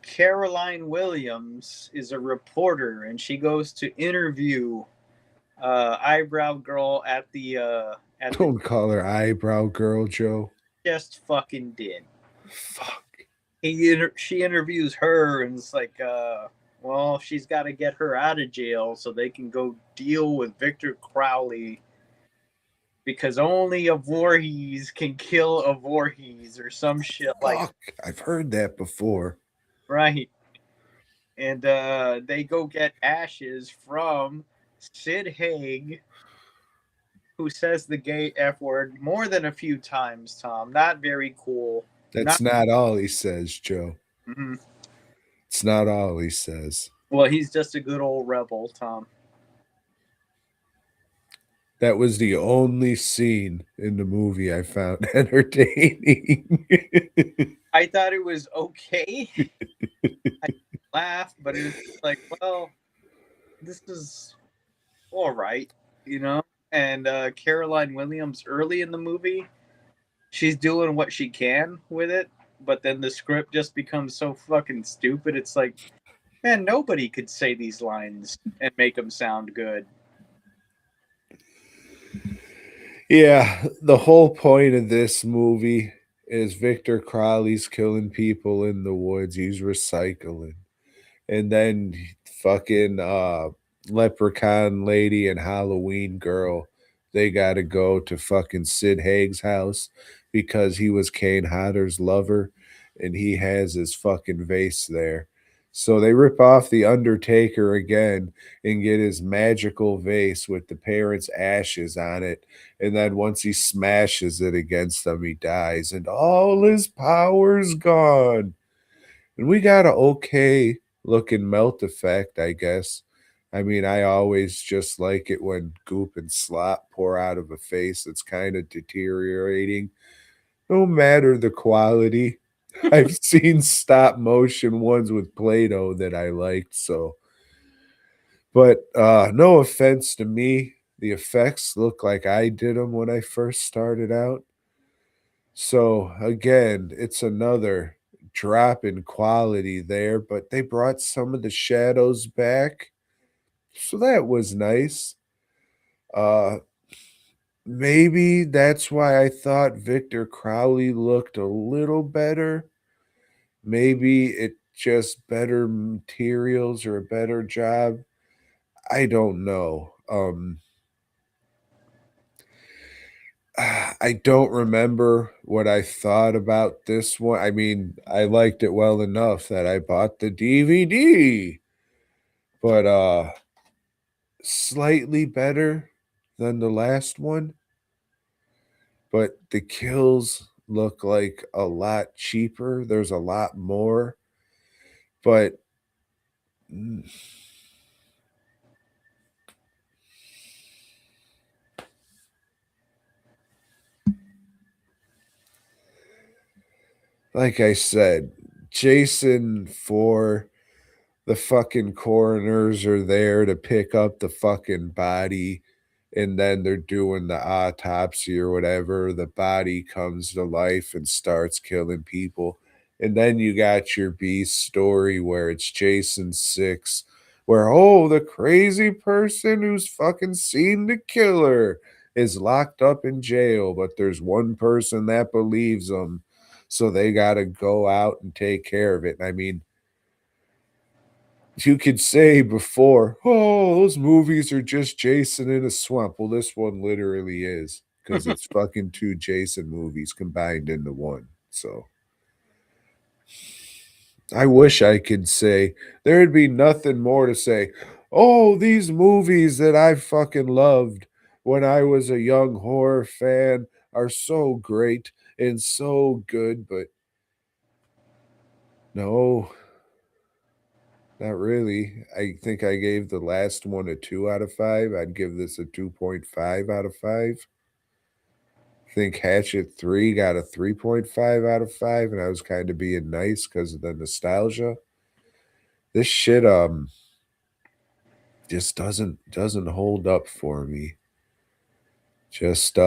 Speaker 3: Caroline Williams is a reporter, and she goes to interview eyebrow girl at the
Speaker 2: Don't call her eyebrow girl, Joe.
Speaker 3: Just fucking did.
Speaker 2: Fuck.
Speaker 3: She interviews her, and it's like, she's got to get her out of jail so they can go deal with Victor Crowley, because only a Voorhees can kill a Voorhees or some shit like.
Speaker 2: I've heard that before.
Speaker 3: Right. And they go get ashes from Sid Haig, who says the gay F word more than a few times, Tom. Not very cool.
Speaker 2: That's not all he says, Joe.
Speaker 3: Mm-hmm.
Speaker 2: It's not all he says.
Speaker 3: Well, he's just a good old rebel, Tom.
Speaker 2: That was the only scene in the movie I found entertaining.
Speaker 3: I thought it was okay. I laughed, but it was like, well, this is all right, And Caroline Williams, early in the movie, she's doing what she can with it, but then the script just becomes so fucking stupid. It's like, Man, nobody could say these lines and make them sound good.
Speaker 2: Yeah, the whole point of this movie is Victor Crowley's killing people in the woods. He's recycling. And then fucking Leprechaun Lady and Halloween Girl, they got to go to fucking Sid Haig's house because he was Kane Hodder's lover and he has his fucking vase there. So they rip off the Undertaker again and get his magical vase with the parents' ashes on it. And then once he smashes it against them, he dies and all his power's gone. And we got a okay looking melt effect, I guess. I mean, I always just like it when goop and slop pour out of a face that's kind of deteriorating. No matter the quality. I've seen stop motion ones with Play-Doh that I liked, so. But no offense to me, the effects look like I did them when I first started out. So again, it's another drop in quality there, but they brought some of the shadows back. So that was nice. Uh maybe that's why I thought Victor Crowley looked a little better. Maybe it just better materials or a better job. I don't know. I don't remember what I thought about this one. I mean, I liked it well enough that I bought the DVD. But slightly better than the last one. But the kills look like a lot cheaper. There's a lot more. But like I said, Jason 4, the fucking coroners are there to pick up the fucking body, and then they're doing the autopsy or whatever. The body comes to life and starts killing people. And then you got your B story where it's Jason 6, where, oh, the crazy person who's fucking seen the killer is locked up in jail, but there's one person that believes him. So they got to go out and take care of it. And I mean, you could say before, oh, those movies are just Jason in a swamp. Well, this one literally is because it's fucking two Jason movies combined into one. So I wish I could say there'd be nothing more to say. Oh, these movies that I fucking loved when I was a young horror fan are so great and so good, but no, not really. I think I gave the last one a 2 out of 5. I'd give this a 2.5 out of 5. I think Hatchet 3 got a 3.5 out of 5, and I was kind of being nice because of the nostalgia. This shit just doesn't hold up for me. Just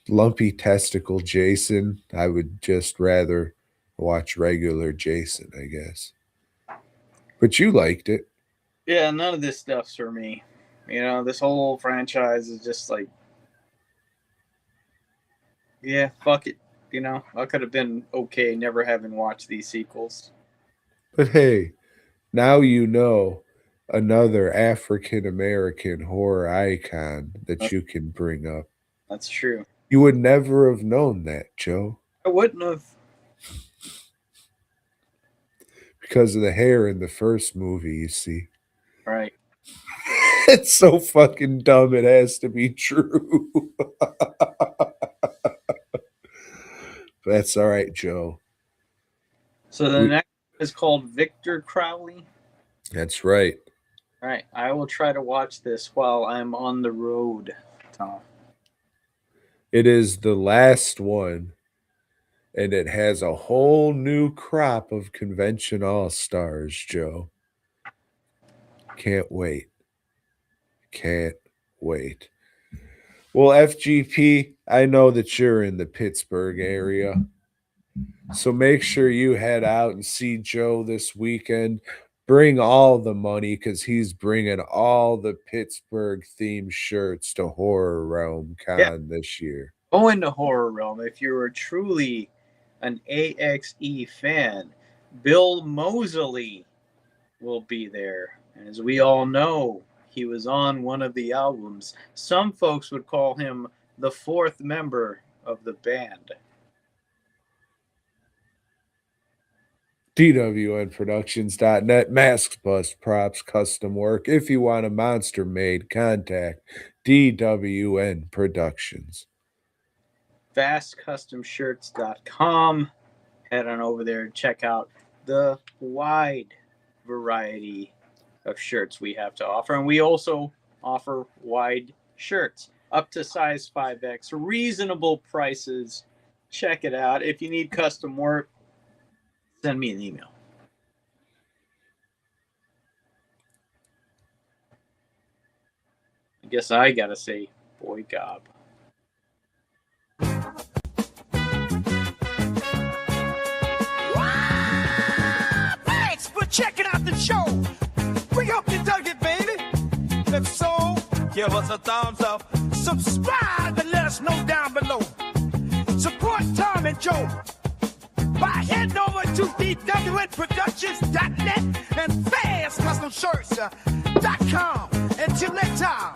Speaker 2: lumpy testicle Jason. I would just rather watch regular Jason, I guess. But you liked it.
Speaker 3: Yeah, none of this stuff's for me. You know, this whole franchise is just like, yeah, fuck it. You know, I could have been okay never having watched these sequels.
Speaker 2: But hey, now you know another African American horror icon that you can bring up.
Speaker 3: That's true.
Speaker 2: You would never have known that, Joe.
Speaker 3: I wouldn't have.
Speaker 2: Because of the hair in the first movie, you see.
Speaker 3: Right.
Speaker 2: It's so fucking dumb, it has to be true. That's all right, Joe.
Speaker 3: So the next is called Victor Crowley.
Speaker 2: That's right.
Speaker 3: All right. I will try to watch this while I'm on the road, Tom.
Speaker 2: It is the last one, and it has a whole new crop of convention all-stars, Joe. Can't wait. Can't wait. Well, FGP, I know that you're in the Pittsburgh area. So make sure you head out and see Joe this weekend. bring all the money because he's bringing all the Pittsburgh themed shirts to Horror Realm Con this year.
Speaker 3: Go into Horror Realm. If you're truly an AXE fan, Bill Moseley will be there. And as we all know, he was on one of the albums. Some folks would call him the fourth member of the band.
Speaker 2: DWNProductions.net, masks, bust, props, custom work. If you want a monster made, contact DWN Productions.
Speaker 3: FastCustomShirts.com. Head on over there and check out the wide variety of shirts we have to offer. And we also offer wide shirts up to size 5X, reasonable prices. Check it out. If you need custom work, send me an email. I guess I gotta say, BOYGOB.
Speaker 4: Thanks for checking out the show. We hope you dug it, baby. If so, give us a thumbs up. Subscribe and let us know down below. Support Tom and Joe by heading over to DWNProductions.net and FastCustomShirts.com. Until next time,